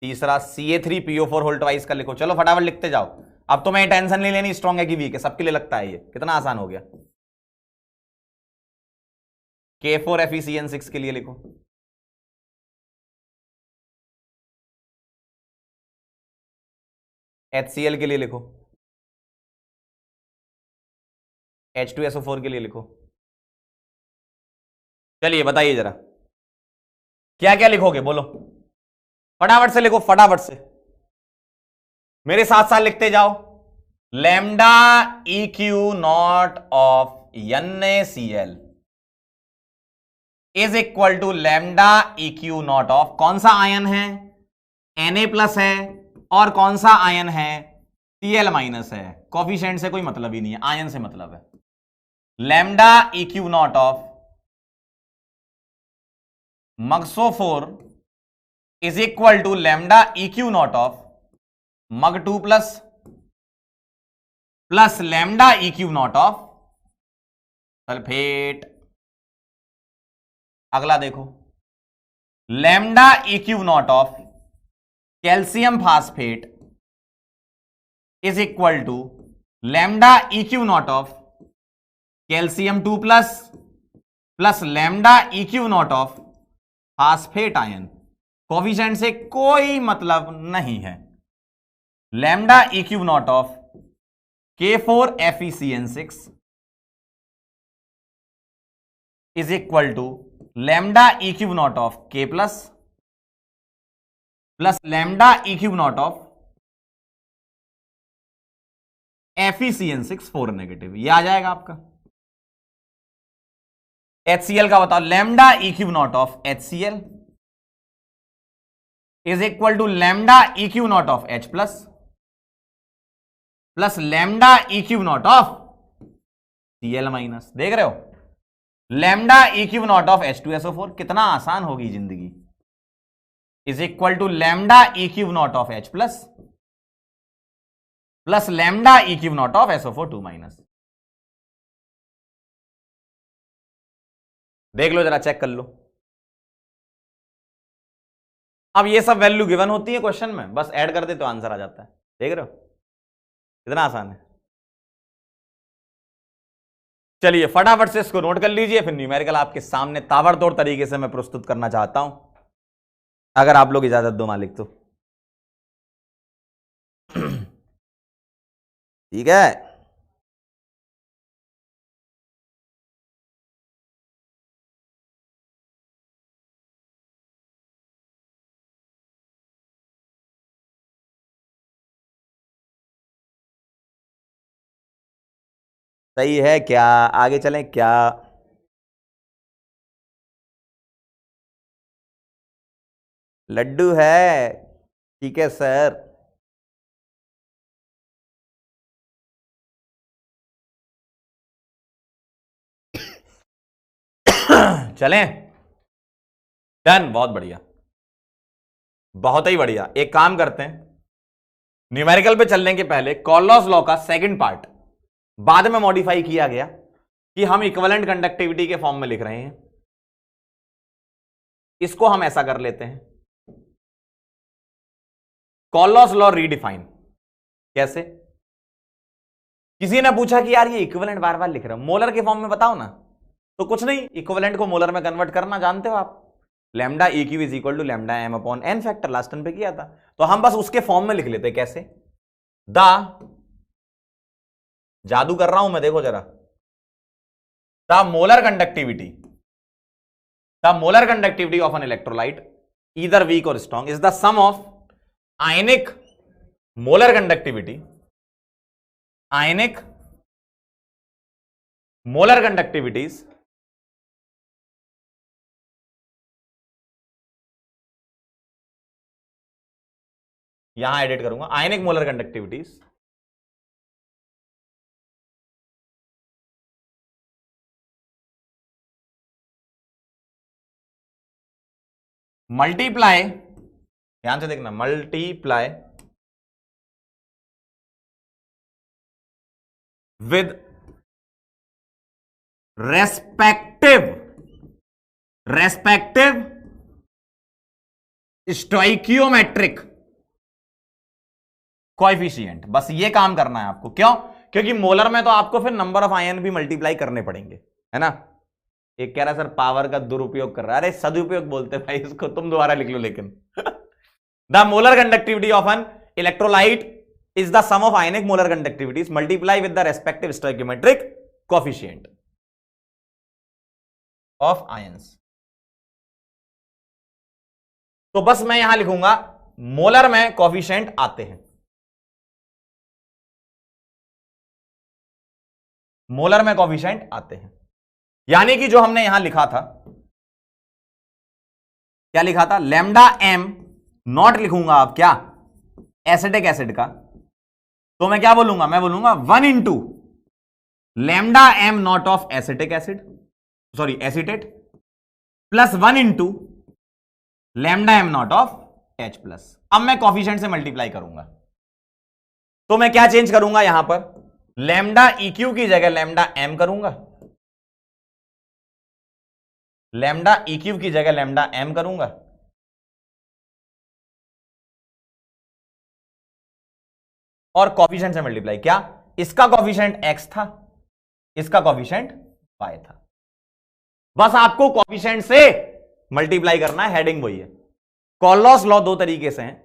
तीसरा Ca3PO4 होल ट्वाइस का लिखो। चलो फटाफट लिखते जाओ। अब तो मैं टेंशन नहीं लेनी स्ट्रॉन्ग है कि वीक है, सबके लिए लगता है ये कितना आसान हो गया। K4FeCN6 के लिए लिखो। HCl के लिए लिखो। H2SO4 के लिए लिखो। चलिए बताइए जरा क्या क्या लिखोगे, बोलो फटाफट से लिखो, फटाफट से मेरे साथ साथ लिखते जाओ। Lambda EQ naught of NaCl is equal to lambda EQ naught of कौन सा आयन है? Na प्लस है, और कौन सा आयन है? Cl माइनस है। कोफिशिएंट से कोई मतलब ही नहीं है, आयन से मतलब है। लैम्डा इक्यू नॉट ऑफ मग-SO4 is equal to lambda EQ naught of Mg2 plus lambda EQ naught of sulphate. अगला देखो, lambda EQ naught of calcium phosphate is equal to lambda EQ naught of calcium 2 plus lambda EQ naught of phosphate ion. Coefficient से कोई मतलब नहीं है। Lambda EQ naught of K4FeCN6 is equal to lambda EQ naught of K plus lambda EQ naught of FeCN6 4 negative. ये आ जाएगा आपका। HCl का बताओ, lambda EQ naught of HCl is equal to lambda EQ naught of H plus plus lambda E cube naught of Cl minus, देख रहे हो, lambda E cube naught of H2SO4, कितना आसान होगी जिंदगी, is equal to lambda E cube naught of H plus lambda E cube naught of SO4 2 minus. देख लो जरा, चेक कर लो। अब ये सब वैल्यू गिवन होती है क्वेश्चन में, बस ऐड कर दे तो आंसर आ जाता है। देख रहे हो कितना आसान है। चलिए फटाफट से इसको नोट कर लीजिए, फिर न्यूमेरिकल आपके सामने ताबड़तोड़ तरीके से मैं प्रस्तुत करना चाहता हूं, अगर आप लोग इजाजत दो मालिक तो। ठीक है, सही है क्या, आगे चलें क्या? लड्डू है, ठीक है सर। चलें, डन, बहुत बढ़िया, बहुत ही बढ़िया। एक काम करते हैं, न्यूमेरिकल पे चलने के पहले कॉलॉस लॉ का सेकंड पार्ट बाद में मॉडिफाई किया गया कि हम इक्विवेलेंट कंडक्टिविटी के फॉर्म में लिख रहे हैं, इसको हम ऐसा कर लेते हैं, कॉलॉस लॉ रीडिफाइन। कैसे? किसी ने पूछा कि यार ये इक्विवेलेंट बार बार लिख रहे हो, मोलर के फॉर्म में बताओ ना, तो कुछ नहीं, इक्विवेलेंट को मोलर में कन्वर्ट करना जानते हो आप, lambda E Q is equal to lambda M upon N factor, last term पे किया था, तो हम बस उसके फॉर्म में लिख लेते हैं। कैसे? जादू कर रहा हूं मैं, देखो जरा, the molar conductivity of an electrolyte either weak और strong is the sum of ionic molar conductivities यहां एडिट करूंगा, आयनिक मोलर कंडक्टिविटीज मल्टीप्लाई, ध्यान से देखना, multiply with respective stoichiometric coefficient. बस ये काम करना है आपको। क्यों? क्योंकि मोलर में तो आपको फिर नंबर ऑफ आयन भी मल्टीप्लाई करने पड़ेंगे, है ना। एक कह रहा सर पावर का दुरुपयोग कर रहा है, अरे सदुपयोग बोलते भाई इसको, तुम दोबारा लिख लो। लेकिन the molar conductivity of an electrolyte is the sum of ionic molar conductivities multiply with the respective stoichiometric coefficient of ions. तो बस मैं यहां लिखूंगा मोलर में कोएफिशिएंट आते हैं, मोलर में कोएफिशिएंट आते हैं, यानी कि जो हमने यहां लिखा था, क्या लिखा था, लैम्डा एम नॉट लिखूंगा अब क्या, एसिटिक एसिड का, तो मैं क्या बोलूंगा, मैं बोलूंगा 1 into lambda M naught of acetic acid, sorry acetate, plus 1 into lambda M naught of H plus. अब मैं कोएफिशिएंट से मल्टीप्लाई करूंगा, तो मैं क्या चेंज करूंगा यहां पर, लैम्डा EQ की जगह लैम्डा एम करूंगा, लैम्डा EQ की जगह लैम्डा एम करूंगा, और कोएफिशिएंट से मल्टीप्लाई। क्या? इसका कोएफिशिएंट x था, इसका कोएफिशिएंट y था, बस आपको कोएफिशिएंट से मल्टीप्लाई करना है, हेडिंग वही है। कॉलॉस लॉ दो तरीके से हैं,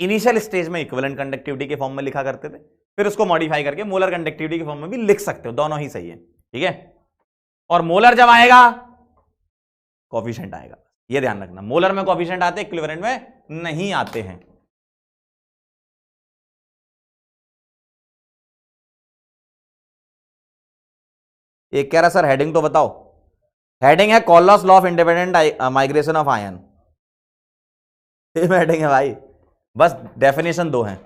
इनिशियल स्टेज में इक्विवेलेंट कंडक्टिविटी के फॉर्म में लिखा करते थे, फिर उसको मॉडिफाई करके मोलर कंडक्टिविटी के फॉर्म में भी लिख सकते हो, दोनों ही सही है, ठीक है। और मोलर जब आएगा कोएफिशिएंट आएगा, ये ध्यान रखना, मोलर में कोएफिशिएंट आते हैं, इक्विवेलेंट में नहीं आते हैं। एक कह रहा सर हेडिंग तो बताओ, हेडिंग है Kohlrausch law of independent migration of ion, heading है भाई, बस डेफिनेशन दो हैं।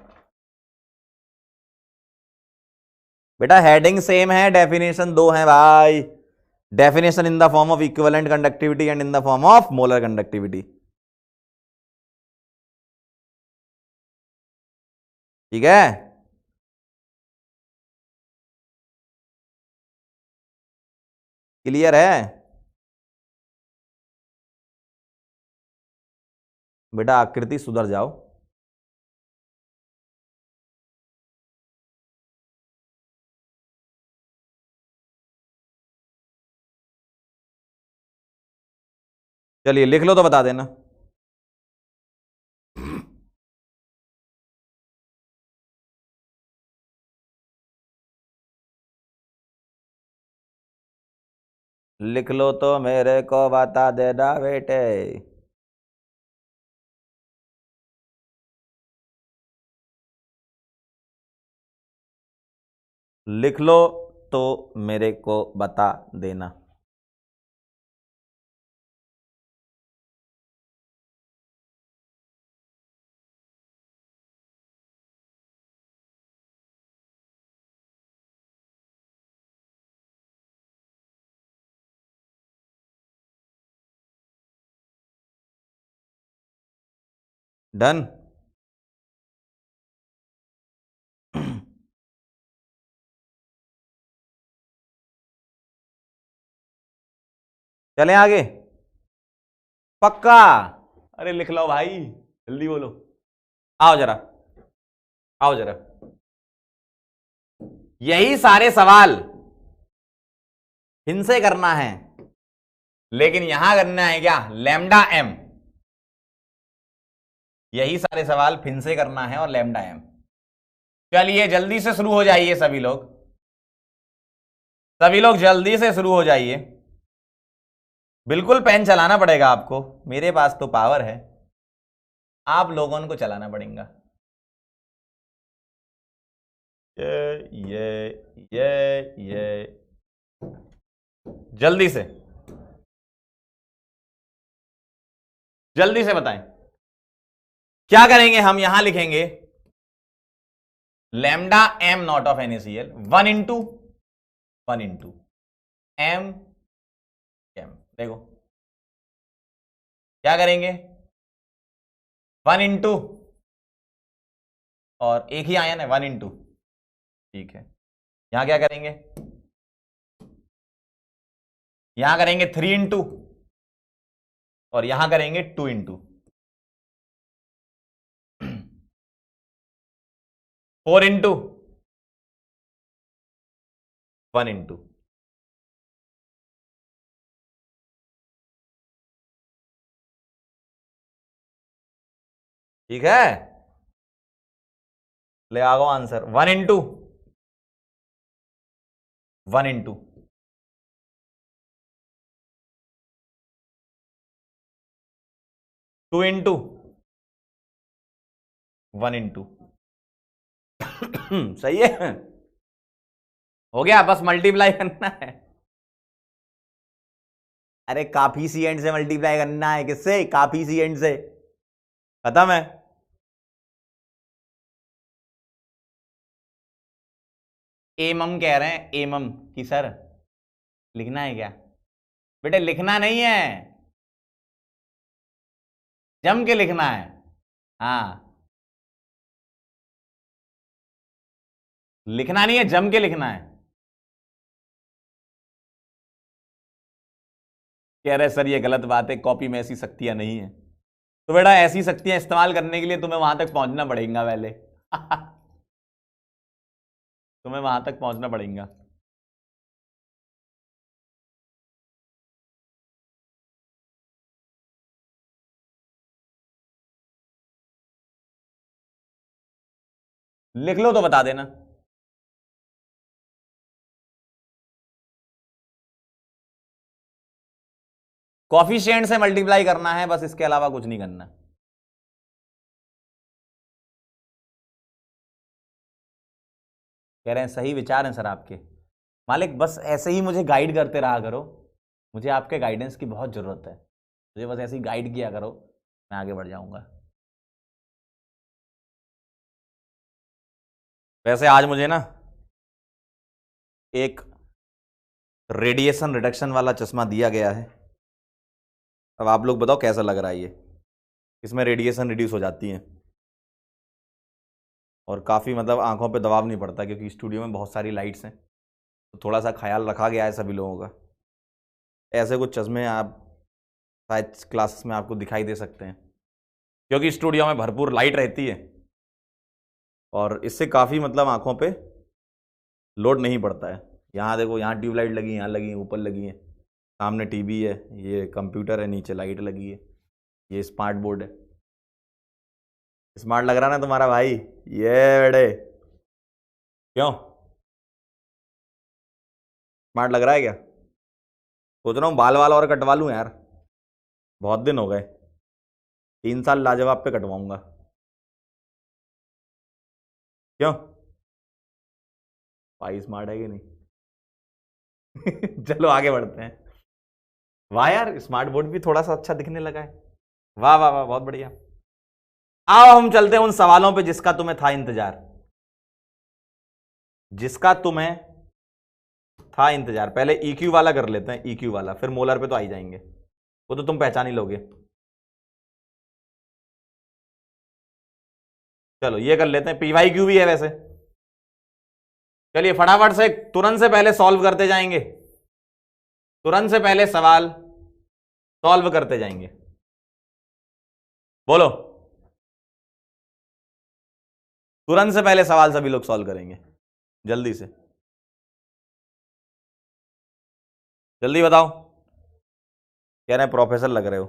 बेटा हेडिंग सेम है, डेफिनेशन दो है भाई। Definition in the form of equivalent conductivity and in the form of molar conductivity. ठीक है। क्लियर है बेटा? आकृति सुधर जाओ। चलिए लिख लो तो बता देना। लिख लो तो मेरे को बता देना बेटे। लिख लो तो मेरे को बता देना। डन। चलें आगे? पक्का? अरे लिख लो भाई, जल्दी बोलो। आओ जरा, आओ जरा। यही सारे सवाल इनसे करना है, लेकिन यहां करना है क्या? Lambda M. यही सारे सवाल फिर से करना है और लैम्डा एम। चलिए जल्दी से शुरू हो जाइए सभी लोग, सभी लोग जल्दी से शुरू हो जाइए। बिल्कुल पेन चलाना पड़ेगा आपको, मेरे पास तो पावर है, आप लोगों को चलाना पड़ेगा। ये जल्दी से, जल्दी से बताएं क्या करेंगे। हम यहां लिखेंगे lambda M naught of NaCl 1 into M M. देखो क्या करेंगे, 1 इंटू, और एक ही आयन है 1 इंटू। ठीक है, यहां क्या करेंगे, यहां करेंगे 3 इंटू, और यहां करेंगे 2 इंटू। 4 into, 1 into. ठीक है, ले आओ answer. 1 into, 1 into, 2 into, 1 into. सही है, हो गया, बस मल्टीप्लाई करना है। अरे काफी सी एंड से मल्टीप्लाई करना है। किससे? काफी सी एंड से। खत्म है। एमम कह रहे हैं, एमम की सर लिखना है क्या? बेटे लिखना नहीं है, जम के लिखना है। हाँ, लिखना नहीं है, जम के लिखना है। कह रहे सर ये गलत बात है, कॉपी में ऐसी शक्तियां नहीं है। तो बेटा ऐसी शक्तियां इस्तेमाल करने के लिए तुम्हें वहां तक पहुंचना पड़ेगा पहले। तुम्हें वहां तक पहुंचना पड़ेगा। लिख लो तो बता देना। कॉफिशिएंट से मल्टीप्लाई करना है बस, इसके अलावा कुछ नहीं करना। कह रहे हैं सही विचार हैं सर आपके मालिक, बस ऐसे ही मुझे गाइड करते रहा करो। मुझे आपके गाइडेंस की बहुत जरूरत है, मुझे बस ऐसे ही गाइड किया करो, मैं आगे बढ़ जाऊंगा। वैसे आज मुझे ना एक रेडिएशन रिडक्शन वाला चश्मा दिया गया है। अब आप लोग बताओ कैसा लग रहा है ये। इसमें रेडिएशन रिड्यूस हो जाती है और काफ़ी मतलब आंखों पे दबाव नहीं पड़ता, क्योंकि स्टूडियो में बहुत सारी लाइट्स हैं, तो थोड़ा सा ख्याल रखा गया है सभी लोगों का। ऐसे कुछ चश्मे आप शायद क्लासेस में आपको दिखाई दे सकते हैं, क्योंकि स्टूडियो में भरपूर लाइट रहती है और इससे काफ़ी मतलब आंखों पे लोड नहीं पड़ता है। यहाँ देखो, यहाँ ट्यूबलाइट लगी है, यहाँ लगी है, ऊपर लगी है, सामने टीवी है, ये कंप्यूटर है, नीचे लाइट लगी है, ये स्मार्ट बोर्ड है। स्मार्ट लग रहा ना तुम्हारा भाई? ये बेटे क्यों स्मार्ट लग रहा है क्या? सोच रहा हूँ बाल वाल और कटवा लूँ यार, बहुत दिन हो गए। 3 साल लाजवाब पे कटवाऊंगा। क्यों भाई, स्मार्ट है कि नहीं? चलो आगे बढ़ते हैं। वाह यार, स्मार्ट बोर्ड भी थोड़ा सा अच्छा दिखने लगा है। वाह वाह वाह, बहुत बढ़िया। आओ हम चलते हैं उन सवालों पे जिसका तुम्हें था इंतजार, जिसका तुम्हें था इंतजार। पहले EQ वाला कर लेते हैं, EQ वाला, फिर मोलर पे तो आ ही जाएंगे, वो तो तुम पहचान ही लोगे। चलो ये कर लेते हैं, PYQ भी है वैसे। चलिए फटाफट से, तुरंत से पहले सॉल्व करते जाएंगे, तुरंत से पहले सवाल सॉल्व करते जाएंगे। बोलो, तुरंत से पहले सवाल सभी लोग सॉल्व करेंगे, जल्दी से, जल्दी बताओ। कह रहे हैं प्रोफेसर लग रहे हो,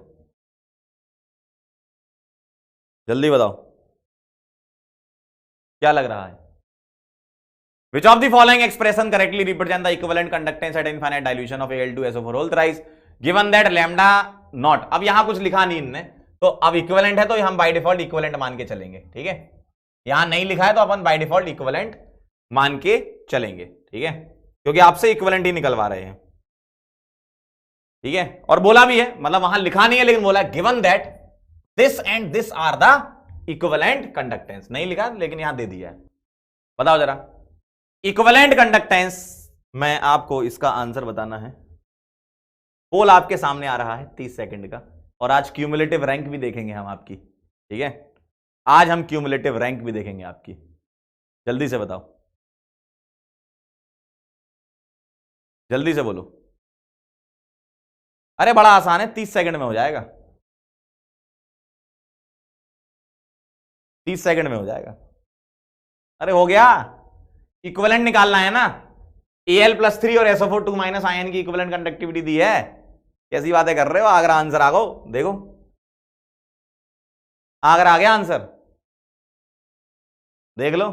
जल्दी बताओ क्या लग रहा है। Which of the following expression correctly represent the equivalent conductance at infinite dilution of Al2SO4 whole thrice given that lambda not। अब यहां कुछ लिखा नहीं इनने, तो अब इक्विवेलेंट है तो हम बाय डिफॉल्ट इक्विवेलेंट मान के चलेंगे, ठीक है। यहां नहीं लिखा है तो अपन बाय डिफॉल्ट इक्विवेलेंट मान के चलेंगे, ठीक है, क्योंकि आपसे इक्विवेलेंट ही निकलवा रहे हैं, ठीक है। और बोला भी है, मतलब वहां लिखा नहीं है लेकिन बोला given that this and this are the equivalent conductance, नहीं लिखा लेकिन यहां दे दिया है। बताओ जरा, इक्विवेलेंट कंडक्टेंस में आपको इसका आंसर बताना है। पोल आपके सामने आ रहा है 30 सेकंड का, और आज क्यूमुलेटिव रैंक भी देखेंगे हम आपकी, ठीक है। आज हम क्यूमुलेटिव रैंक भी देखेंगे आपकी, जल्दी से बताओ, जल्दी से बोलो। अरे बड़ा आसान है, 30 सेकंड में हो जाएगा, 30 सेकंड में हो जाएगा। अरे हो गया, इक्विवेलेंट निकालना है ना। Al+3 और SO4 2 माइनस आयन की इक्विवेलेंट कंडक्टिविटी दी है। कैसी बातें कर रहे हो? अगर आंसर आ गो, देखो अगर आ गया आंसर, देख लो,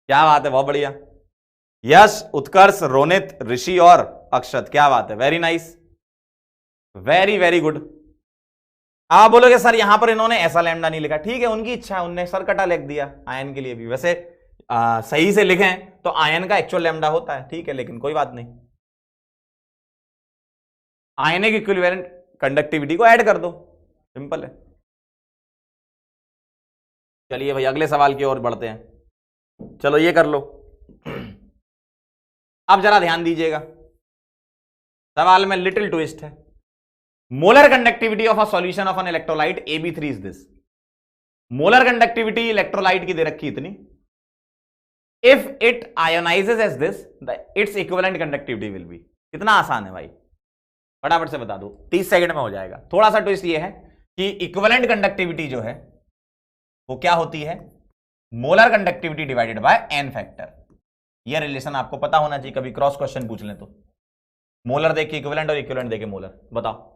क्या बात है, बहुत बढ़िया। यश, उत्कर्ष, रोनित, ऋषि और अक्षत, क्या बात है, very nice, very very good. आप बोलोगे सर यहां पर इन्होंने ऐसा लैम्डा नहीं लिखा, ठीक है, उनकी इच्छा है, उनने सर कटा लिख दिया आयन के लिए भी। वैसे सही से लिखें तो आयन का एक्चुअल लैम्डा होता है, ठीक है, लेकिन कोई बात नहीं, आयनिक इक्विवेलेंट कंडक्टिविटी को ऐड कर दो, सिंपल है। चलिए भाई अगले सवाल की ओर बढ़ते हैं, चलो ये कर लो। अब जरा ध्यान दीजिएगा, सवाल में लिटिल ट्विस्ट है। Molar conductivity of a solution of an electrolyte AB3 is this. Molar conductivity electrolyte की दे रखी इतनी, if it ionises as this its equivalent conductivity will be. कितना आसान है भाई, फटाफट से बता दो, 30 सेकंड में हो जाएगा। थोड़ा सा ट्विस्ट ये है कि इक्विवेलेंट कंडक्टिविटी जो है वो क्या होती है, molar conductivity divided by N factor. ये रिलेशन आपको पता होना चाहिए, कभी क्रॉस क्वेश्चन पूछ लें तो। मोलर देख के इक्विवेलेंट और इक्विवेलेंट देख के मोलर, बताओ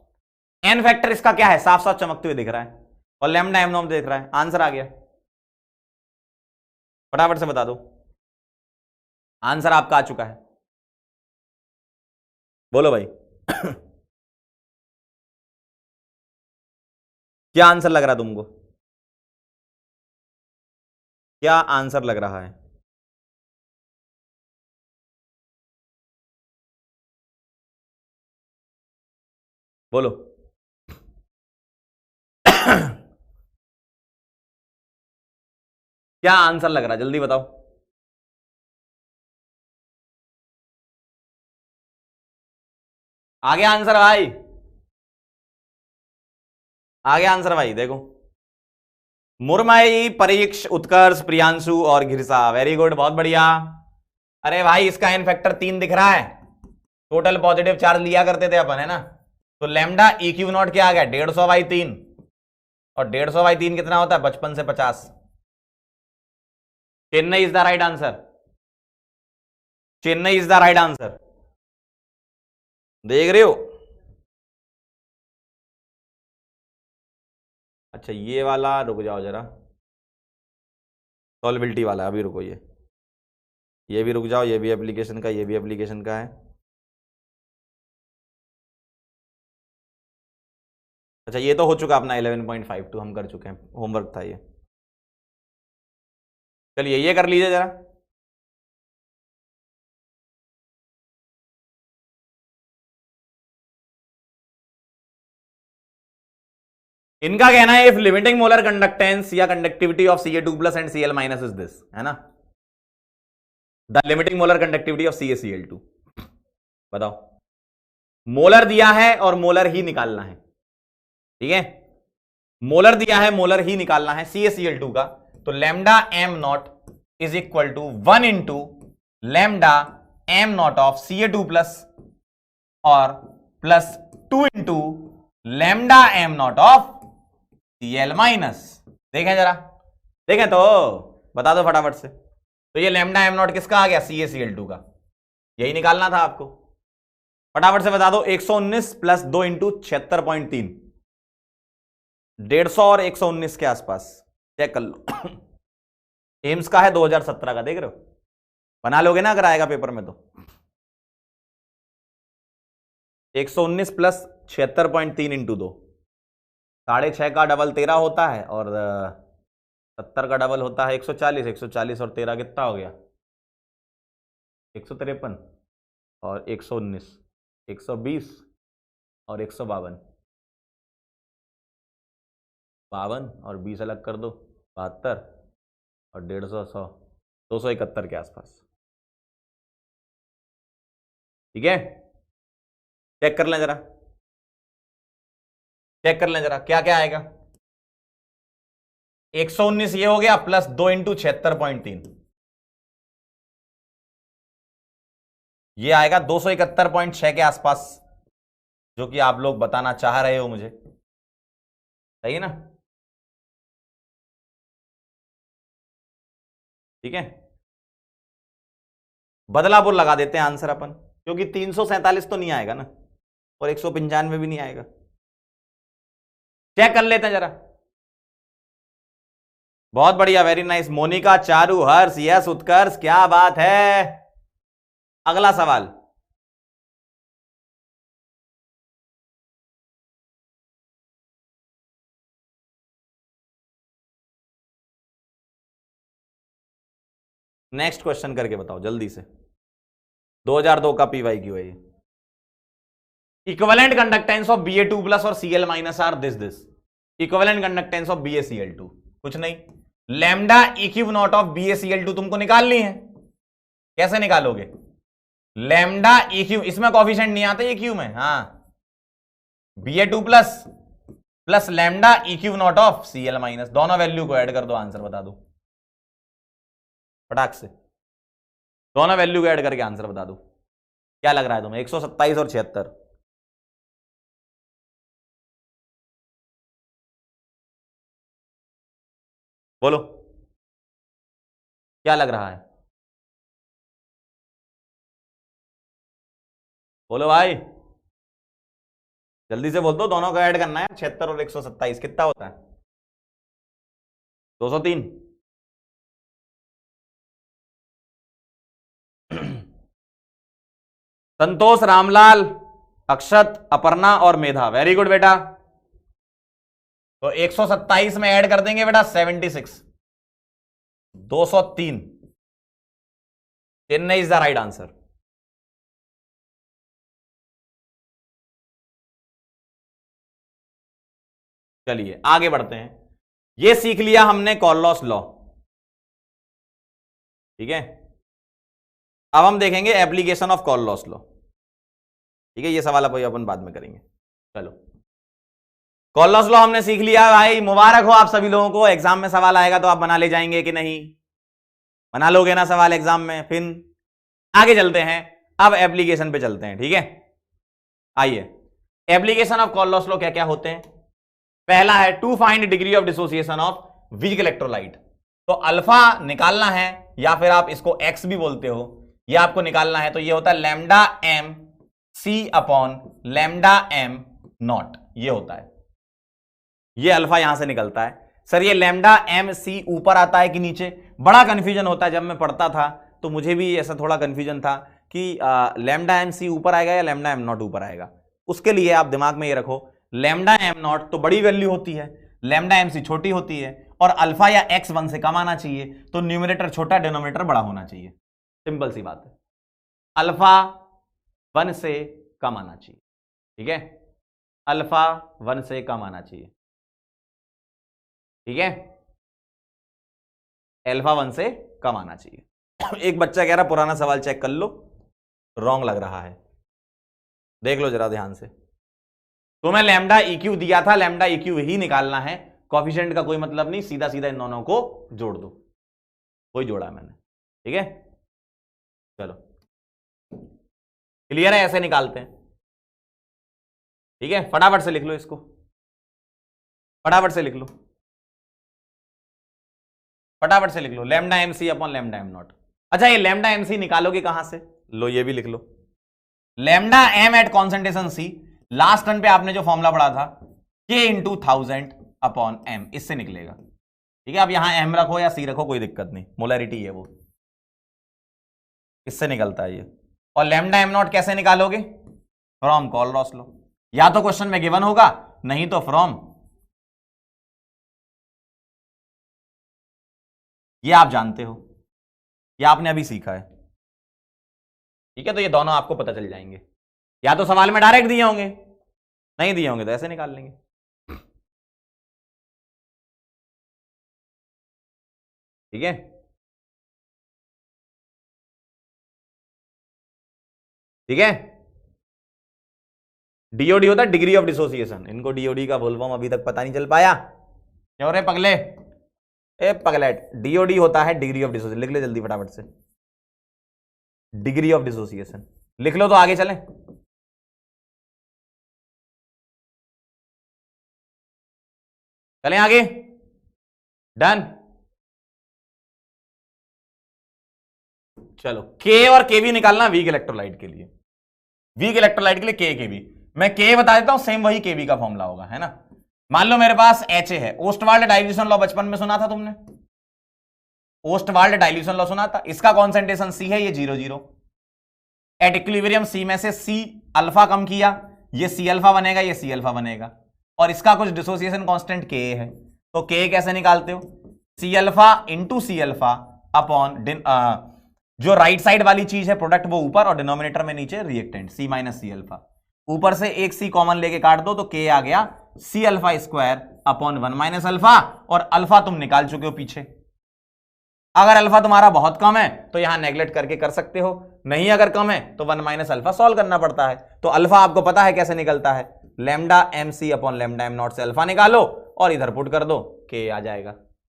एन फैक्टर इसका क्या है, साफ साफ चमकते हुए दिख रहा है, और लैम्डा एम नॉट दिख रहा है। आंसर आ गया, फटाफट से बता दो, आंसर आपका आ चुका है, बोलो भाई। क्या आंसर लग रहा है तुमको, क्या आंसर लग रहा है? बोलो। क्या आंसर लग रहा है, जल्दी बताओ। आगे आंसर भाई, आगे आंसर भाई देखो, मुरमई, परीक्ष, उत्कर्ष, प्रियांशु और घिरसा। वेरी गुड, बहुत बढ़िया। अरे भाई इसका एन फैक्टर 3 दिख रहा है, टोटल पॉजिटिव चार्ज लिया करते थे अपन, है ना। तो लैम्डा ई क्यू नॉट क्या आ गया, 150/3, और 150/3 कितना होता है, 55 से 50। Chennai is the right answer, Chennai is the right answer. देख रहे हो? अच्छा ये वाला रुक जाओ जरा, सॉल्विलिटी वाला अभी रुको, ये भी रुक जाओ, ये भी एप्लीकेशन का, ये भी एप्लीकेशन का है। अच्छा ये तो हो चुका अपना 11.52, हम कर चुके हैं, होमवर्क था ये। चलिए ये कर लीजिए जरा। इनका कहना है इफ लिमिटिंग मोलर कंडक्टेंस या conductivity of Ca2+ and Cl- is this, है ना, the limiting molar conductivity of CaCl2। बताओ, मोलर दिया है और मोलर ही निकालना है, ठीक है, मोलर दिया है, मोलर ही निकालना है CaCl2 का। तो lambda m naught is equal to 1 into lambda m naught of Ca2+ और plus 2 into lambda m naught of Cl-। देखें जरा, देखें तो बता दो फटाफट से। तो ये लैम्डा m नॉट किसका आ गया, CaCl2 का, यही निकालना था आपको, फटाफट से बता दो। 119 प्लस 2 इंटू 76.3, 150 और 119 के आसपास, चेक कर लो। एम्स का है 2017 का, देख रहे हो, बना लोगे ना अगर आएगा पेपर में तो। 119 प्लस 76.3 इंटू 2, 6.5 का डबल 13 होता है, और 70 का डबल होता है 140, 140 और 13 कितना हो गया, 153, और 119, 120 और 152, 52 और 20 अलग कर दो, 72 और 150, 100, 271 के आसपास, ठीक है। चेक कर लें जरा, चेक कर लें जरा क्या क्या आएगा। 119 ये हो गया, प्लस 2 इंटू 76.3, ये आएगा 271.6 के आसपास, जो कि आप लोग बताना चाह रहे हो मुझे, सही है ना, ठीक है। बदलापुर लगा देते हैं आंसर अपन, क्योंकि 347 तो नहीं आएगा ना, और 195 भी नहीं आएगा। चेक कर लेते हैं जरा, बहुत बढ़िया, वेरी नाइस। मोनिका, चारू, हर्ष, यस, उत्कर्ष, क्या बात है। अगला सवाल, नेक्स्ट क्वेश्चन करके बताओ जल्दी से, 2002 का PYQ है ये। इक्विवेलेंट कंडक्टेंस ऑफ Ba2+ और Cl- are this equivalent conductance of BaCl2, कुछ नहीं, lambda EQ naught of BaCl2 तुमको निकालनी है। कैसे निकालोगे, लैम्डा इक्यू, इसमें कॉफिशिएंट नहीं आते इक्यू में, हाँ, Ba2+ plus lambda EQ naught of Cl-, दोनों वैल्यू को ऐड कर दो, आंसर बता दो फटाक से, दोनों वैल्यू को ऐड करके आंसर बता दो। क्या लग रहा है तुम्हें, 127 और 76, बोलो क्या लग रहा है, बोलो भाई, जल्दी से बोल दो, दोनों को ऐड करना है, 76 और 127 कितना होता है, 203। संतोष, रामलाल, अक्षत, अपर्णा और मेधा, वेरी गुड बेटा। तो 127 में ऐड कर देंगे बेटा 76, 203, Chennai is the right answer. चलिए आगे बढ़ते हैं, ये सीख लिया हमने कॉललॉस लॉ, ठीक है। अब हम देखेंगे एप्लीकेशन ऑफ कॉललॉस लॉ। ठीक है, ये सवाल अपन बाद में करेंगे। चलो, कॉलॉस लॉ हमने सीख लिया भाई, मुबारक हो आप सभी लोगों को। एग्जाम में सवाल आएगा तो आप बना ले जाएंगे कि नहीं, बना लोगे ना सवाल एग्जाम में। फिर आगे चलते हैं, अब एप्लीकेशन पे चलते हैं। ठीक है, आइए, एप्लीकेशन ऑफ कॉलॉस लॉ क्या क्या होते हैं। पहला है to find degree of dissociation of weak electrolyte. तो अल्फा निकालना है, या फिर आप इसको एक्स भी बोलते हो, यह आपको निकालना है। तो ये होता है lambda M C upon lambda M naught, ये होता है, ये अल्फा यहां से निकलता है। सर ये लैम्डा एम सी ऊपर आता है कि नीचे, बड़ा कंफ्यूजन होता है। जब मैं पढ़ता था तो मुझे भी ऐसा थोड़ा कंफ्यूजन था कि लैम्डा एम सी ऊपर आएगा या लैम्डा एम नॉट ऊपर आएगा। उसके लिए आप दिमाग में ये रखो, लैम्डा एम नॉट तो बड़ी वैल्यू होती है, लैम्डा एम सी छोटी होती है, और अल्फा या एक्स 1 से कम आना चाहिए, तो न्यूमरेटर छोटा डिनोमिनेटर बड़ा होना चाहिए। सिंपल सी बात है, अल्फा 1 से कम आना चाहिए। ठीक है, अल्फा 1 से कम आना चाहिए। ठीक है, अल्फा 1 से कम आना चाहिए। एक बच्चा कह रहा पुराना सवाल चेक कर लो, रॉन्ग लग रहा है, देख लो जरा ध्यान से। तो मैं लैम्डा इक्यू दिया था, लैम्डा इक्यू ही निकालना है, कोएफिशिएंट का कोई मतलब नहीं, सीधा सीधा इन दोनों को जोड़ दो, कोई जोड़ा मैंने। ठीक है, चलो क्लियर है, ऐसे निकालते हैं। ठीक है, फटाफट से लिख लो इसको, फटाफट से लिख लो, फटाफट से लिख लो, lambda M C upon lambda M naught. अच्छा, ये लैम्डा एम सी निकालोगे कहां से, लो ये भी लिख लो, lambda M at concentration C, last term पे आपने जो फॉर्मूला पढ़ा था के इंटू 1000 अपॉन एम, इससे निकलेगा। ठीक है, अब यहां एम रखो या सी रखो कोई दिक्कत नहीं, मोलरिटी है वो, इससे निकलता है ये। और लैम्डा एम नॉट कैसे निकालोगे, फ्रॉम कॉलरॉस लॉ, या तो क्वेश्चन में गिवन होगा, नहीं तो फ्रॉम, ये आप जानते हो, ये आपने अभी सीखा है। ठीक है, तो ये दोनों आपको पता चल जाएंगे, या तो सवाल में डायरेक्ट दिए होंगे, नहीं दिए होंगे तो ऐसे निकाल लेंगे। ठीक है, ठीक है, डीओडी होता है डिग्री ऑफ डिसोसिएशन, इनको डीओडी का फुल फॉर्म अभी तक पता नहीं चल पाया, क्यों रे पगले, ए पगलेट, डीओडी होता है डिग्री ऑफ डिसोसिएशन, लिख ले जल्दी फटाफट से, डिग्री ऑफ डिसोसिएशन लिख लो तो आगे चलें। चलें आगे, डन। चलो, के और के भी निकालना वीक इलेक्ट्रोलाइट के लिए, वीक इलेक्ट्रोलाइट के लिए के के भी, मैं के बता देता हूं, सेम वही के बी का फॉर्मूला होगा, है ना। मान लो मेरे पास एच है, ओस्टवाल्ड डाइल्यूशन लॉ बचपन में सुना था तुमने, ओस्टवाल्ड डाइल्यूशन लॉ सुना था, इसका कॉन्सेंट्रेशन सी है, ये 0,0, एट इक्विलिब्रियम सी में से सी अल्फा कम किया, ये सी अल्फा बनेगा, ये सी अल्फा बनेगा, और इसका कुछ डिसोसिएशन कांस्टेंट के है, तो के कैसे निकालते हो, C alpha into C alpha upon जो राइट साइड वाली चीज है प्रोडक्ट वो ऊपर, और डिनोमिनेटर में नीचे रिएक्टेंट सी माइनस सी अल्फा, ऊपर से एक सी कॉमन लेके काट दो तो के आ गया C alpha square upon 1 minus alpha, और अल्फा तुम निकाल चुके हो पीछे। अगर अल्फा तुम्हारा बहुत कम है तो यहां नेगलेक्ट करके कर सकते हो, नहीं अगर कम है तो 1 माइनस अल्फा सॉल्व करना पड़ता है। तो अल्फा आपको पता है कैसे निकलता है, lambda M C upon lambda M naught से अल्फा निकालो और इधर पुट कर दो, के आ जाएगा।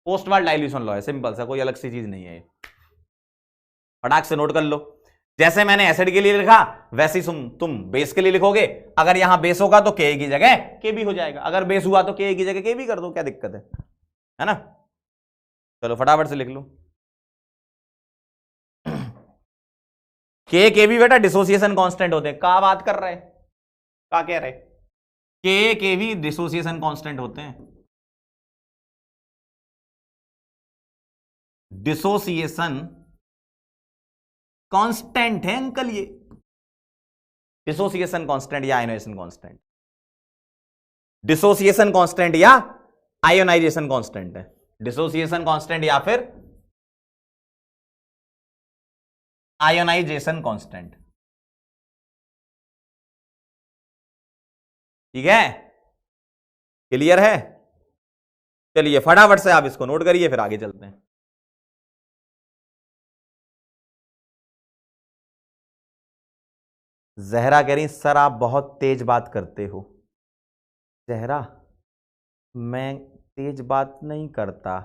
पोस्टवाल डाइल्यूशन लॉ है, सिंपल सा, कोई अलग सी चीज नहीं है, फटाक से नोट कर लो। जैसे मैंने एसिड के लिए लिखा वैसे ही तुम बेस के लिए लिखोगे, अगर यहां बेस होगा तो के की जगह के भी हो जाएगा, अगर बेस हुआ तो के की जगह के भी कर दो, क्या दिक्कत है ना। चलो फटाफट से लिख लो, के भी बेटा डिसोसिएशन कांस्टेंट होते हैं, क्या बात कर रहे, क्या कह रहे, के भी डिसोसिएशन कांस्टेंट होते हैं, डिसोसिएशन कांस्टेंट है अंकल, ये डिसोसिएशन कांस्टेंट या आयोनाइजेशन कांस्टेंट, डिसोसिएशन कांस्टेंट या आयोनाइजेशन कांस्टेंट है, डिसोसिएशन कांस्टेंट या फिर आयोनाइजेशन कांस्टेंट। ठीक है, क्लियर है। चलिए फटाफट से आप इसको नोट करिए, फिर आगे चलते हैं। जहरा कह रही सर आप बहुत तेज बात करते हो। जहरा मैं तेज बात नहीं करता,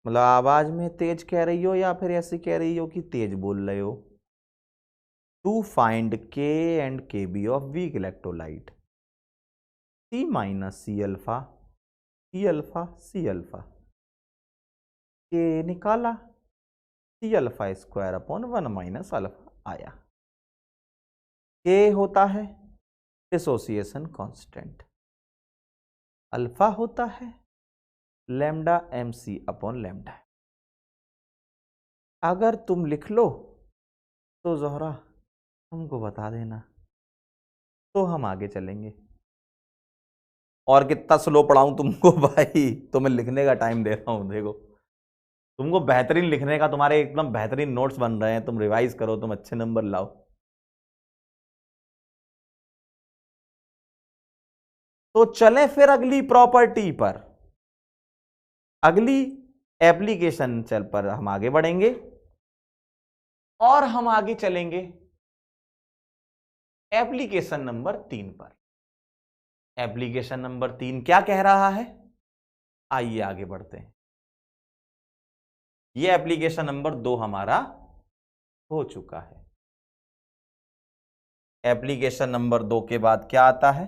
मतलब आवाज में तेज कह रही हो या फिर ऐसे कह रही हो कि तेज बोल रहे हो। To find K and K B of weak electrolyte, C minus C alpha, C alpha, C alpha, K निकाला, C alpha square upon 1 minus alpha आया। के होता है डिसोसिएशन कांस्टेंट, अल्फा होता है lambda M C upon lambda. अगर तुम लिख लो तो जोहरा हमको बता देना, तो हम आगे चलेंगे। और कितना स्लो पढ़ाऊं तुमको भाई, तो मैं लिखने का टाइम दे रहा हूं। देखो तुमको बेहतरीन लिखने का, तुम्हारे एकदम बेहतरीन नोट्स बन रहे हैं, तुम रिवाइज करो, तुम अच्छे नंबर लाओ। तो चलें फिर अगली प्रॉपर्टी पर, अगली एप्लीकेशन चल पर हम आगे बढ़ेंगे और हम आगे चलेंगे एप्लीकेशन नंबर 3 पर। एप्लीकेशन नंबर 3 क्या कह रहा है, आइए आगे बढ़ते हैं। यह एप्लीकेशन नंबर 2 हमारा हो चुका है। एप्लीकेशन नंबर 2 के बाद क्या आता है,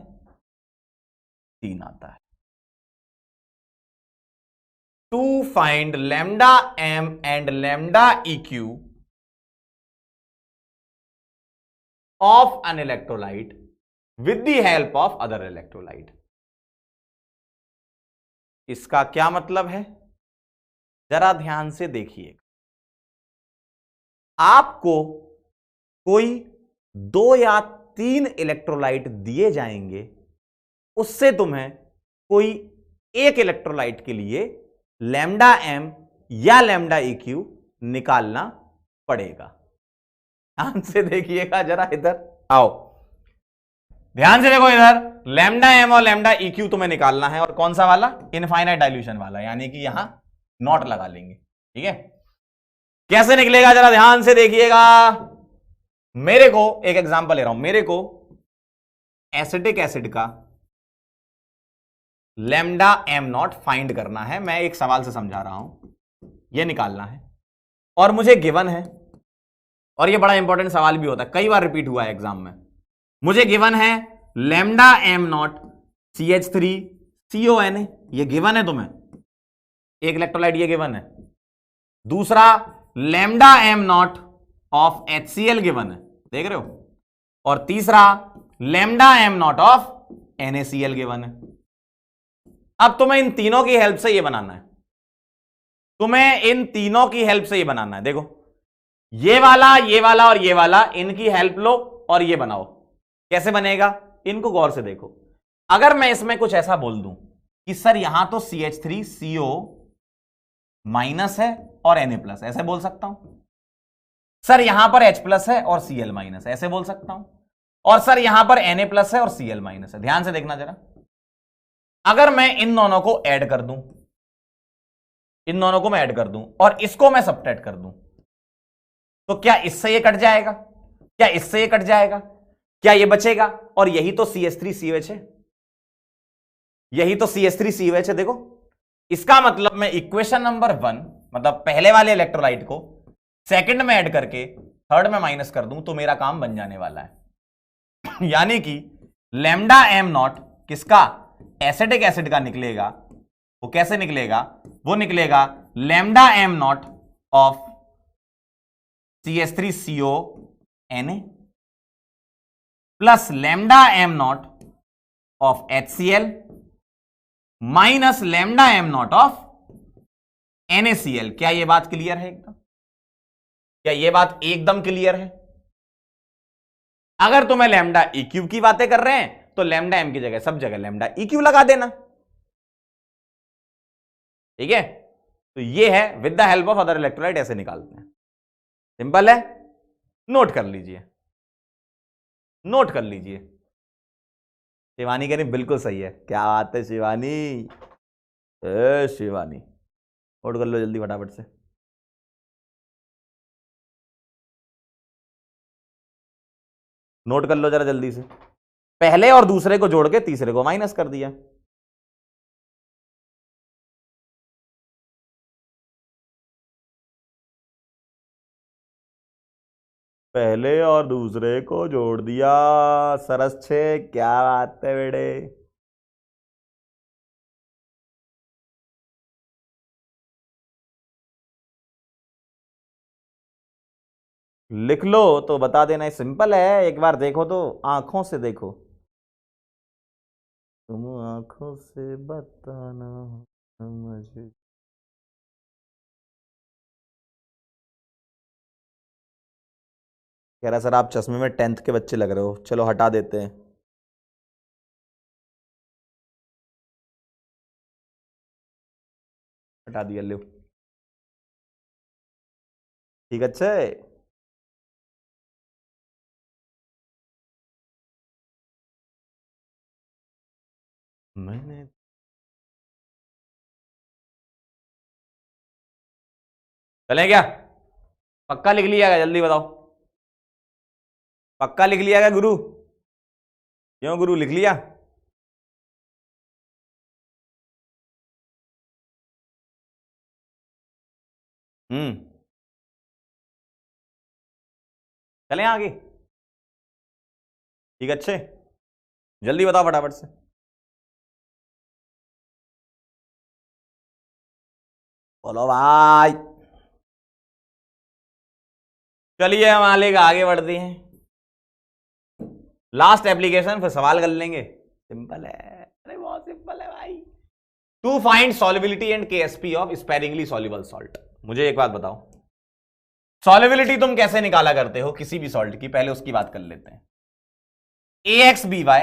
3 आता है। To find lambda M and lambda EQ of an electrolyte with the help of other electrolyte. इसका क्या मतलब है, जरा ध्यान से देखिए। आपको कोई 2 या 3 इलेक्ट्रोलाइट दिए जाएंगे, उससे तुम्हें कोई एक इलेक्ट्रोलाइट के लिए लैम्डा एम या लैम्डा इक्यू निकालना पड़ेगा। ध्यान से देखिएगा, जरा इधर आओ, ध्यान से देखो इधर। लैम्डा एम और लैम्डा इक्यू तुम्हें निकालना है, और कौन सा वाला, इनफाइनाइट डाइल्यूशन वाला, यानी कि यहां नॉट लगा लेंगे। ठीक है, कैसे निकलेगा जरा ध्यान से देखिएगा। मेरे को एक एग्जांपल ले रहा हूं, मेरे को एसिटिक एसिड का लैम्डा एम नॉट फाइंड करना है। मैं एक सवाल से समझा रहा हूं, यह निकालना है, और मुझे गिवन है, और यह बड़ा इंपॉर्टेंट सवाल भी होता है, कई बार रिपीट हुआ है एग्जाम में। मुझे गिवन है लैम्डा एम नॉट CH3CONA, ये गिवन है तुम्हें, एक इलेक्ट्रोलाइट ये गिवन है। दूसरा lambda M naught of HCl given है, देख रहे हो। और तीसरा lambda M naught of NaCl given है। अब तुम्हें इन तीनों की हेल्प से ये बनाना है, तुम्हें इन तीनों की हेल्प से ये बनाना है। देखो ये वाला, ये वाला और ये वाला, इनकी हेल्प लो और ये बनाओ। कैसे बनेगा, इनको गौर से देखो। अगर मैं इसमें कुछ ऐसा बोल दूं कि सर यहां तो CH3CO माइनस है और Na प्लस, ऐसे बोल सकता हूं। सर यहां पर H प्लस है और Cl माइनस, ऐसे बोल सकता हूं। और सर यहां पर Na प्लस है और Cl माइनस है। ध्यान से देखना जरा, अगर मैं इन दोनों को ऐड कर दूं, इन दोनों को मैं ऐड कर दूं और इसको मैं सबट्रैक्ट कर दूं, तो क्या इससे ये कट जाएगा, क्या इससे ये कट जाएगा, क्या ये बचेगा। और यही तो CH3COH है, यही तो CH3COH है। देखो इसका मतलब मैं इक्वेशन नंबर 1, मतलब पहले वाले इलेक्ट्रोलाइट को सेकंड में ऐड करके थर्ड में माइनस कर दूं, तो मेरा काम बन जाने वाला है। यानी कि लैम्डा एम नॉट किसका, एसिटिक एसिड का निकलेगा। वो कैसे निकलेगा, वो निकलेगा lambda M naught of CH3CONA plus lambda M naught of HCl minus lambda M naught of NaCl। क्या यह बात क्लियर है एकदम, क्या यह बात एकदम क्लियर है। अगर तुम्हें लैम्डा इक्यू की बातें कर रहे हैं तो लैम्डा एम की जगह सब जगह लैम्डा इक्यू लगा देना। ठीक है, तो यह है with the help of other electrolyte, ऐसे निकालते हैं। सिंपल है, नोट कर लीजिए, नोट कर लीजिए। शिवानी कह रही बिल्कुल सही है, क्या बात है शिवानी, शिवानी नोट कर लो जल्दी फटाफट से। नोट कर लो जरा जल्दी से। पहले और दूसरे को जोड़ के तीसरे को माइनस कर दिया। पहले और दूसरे को जोड़ दिया। सरस छे, क्या बात है बेटे। लिख लो तो बता देना, सिंपल है, एक बार देखो तो, आंखों से देखो। तुम आंखों से बताना मुझे। कह रहा सर आप चश्मे में 10th के बच्चे लग रहे हो, चलो हटा देते हैं। हटा दिया, लो ठीक, अच्छा है। मैंने चले क्या? पक्का लिख लिया क्या? जल्दी बताओ। पक्का लिख लिया क्या गुरु? क्यों गुरु, लिख लिया? चलें आगे? ठीक, अच्छे, जल्दी बताओ फटाफट से। बोलो भाई। चलिए हम आगे बढ़ते हैं। लास्ट एप्लीकेशन, फिर सवाल कर लेंगे। सिंपल है, अरे बहुत सिंपल है भाई। To find solubility and KSP of sparingly soluble salt. मुझे एक बात बताओ, सॉल्युबिलिटी तुम कैसे निकाला करते हो किसी भी सॉल्ट की? पहले उसकी बात कर लेते हैं। AXBY,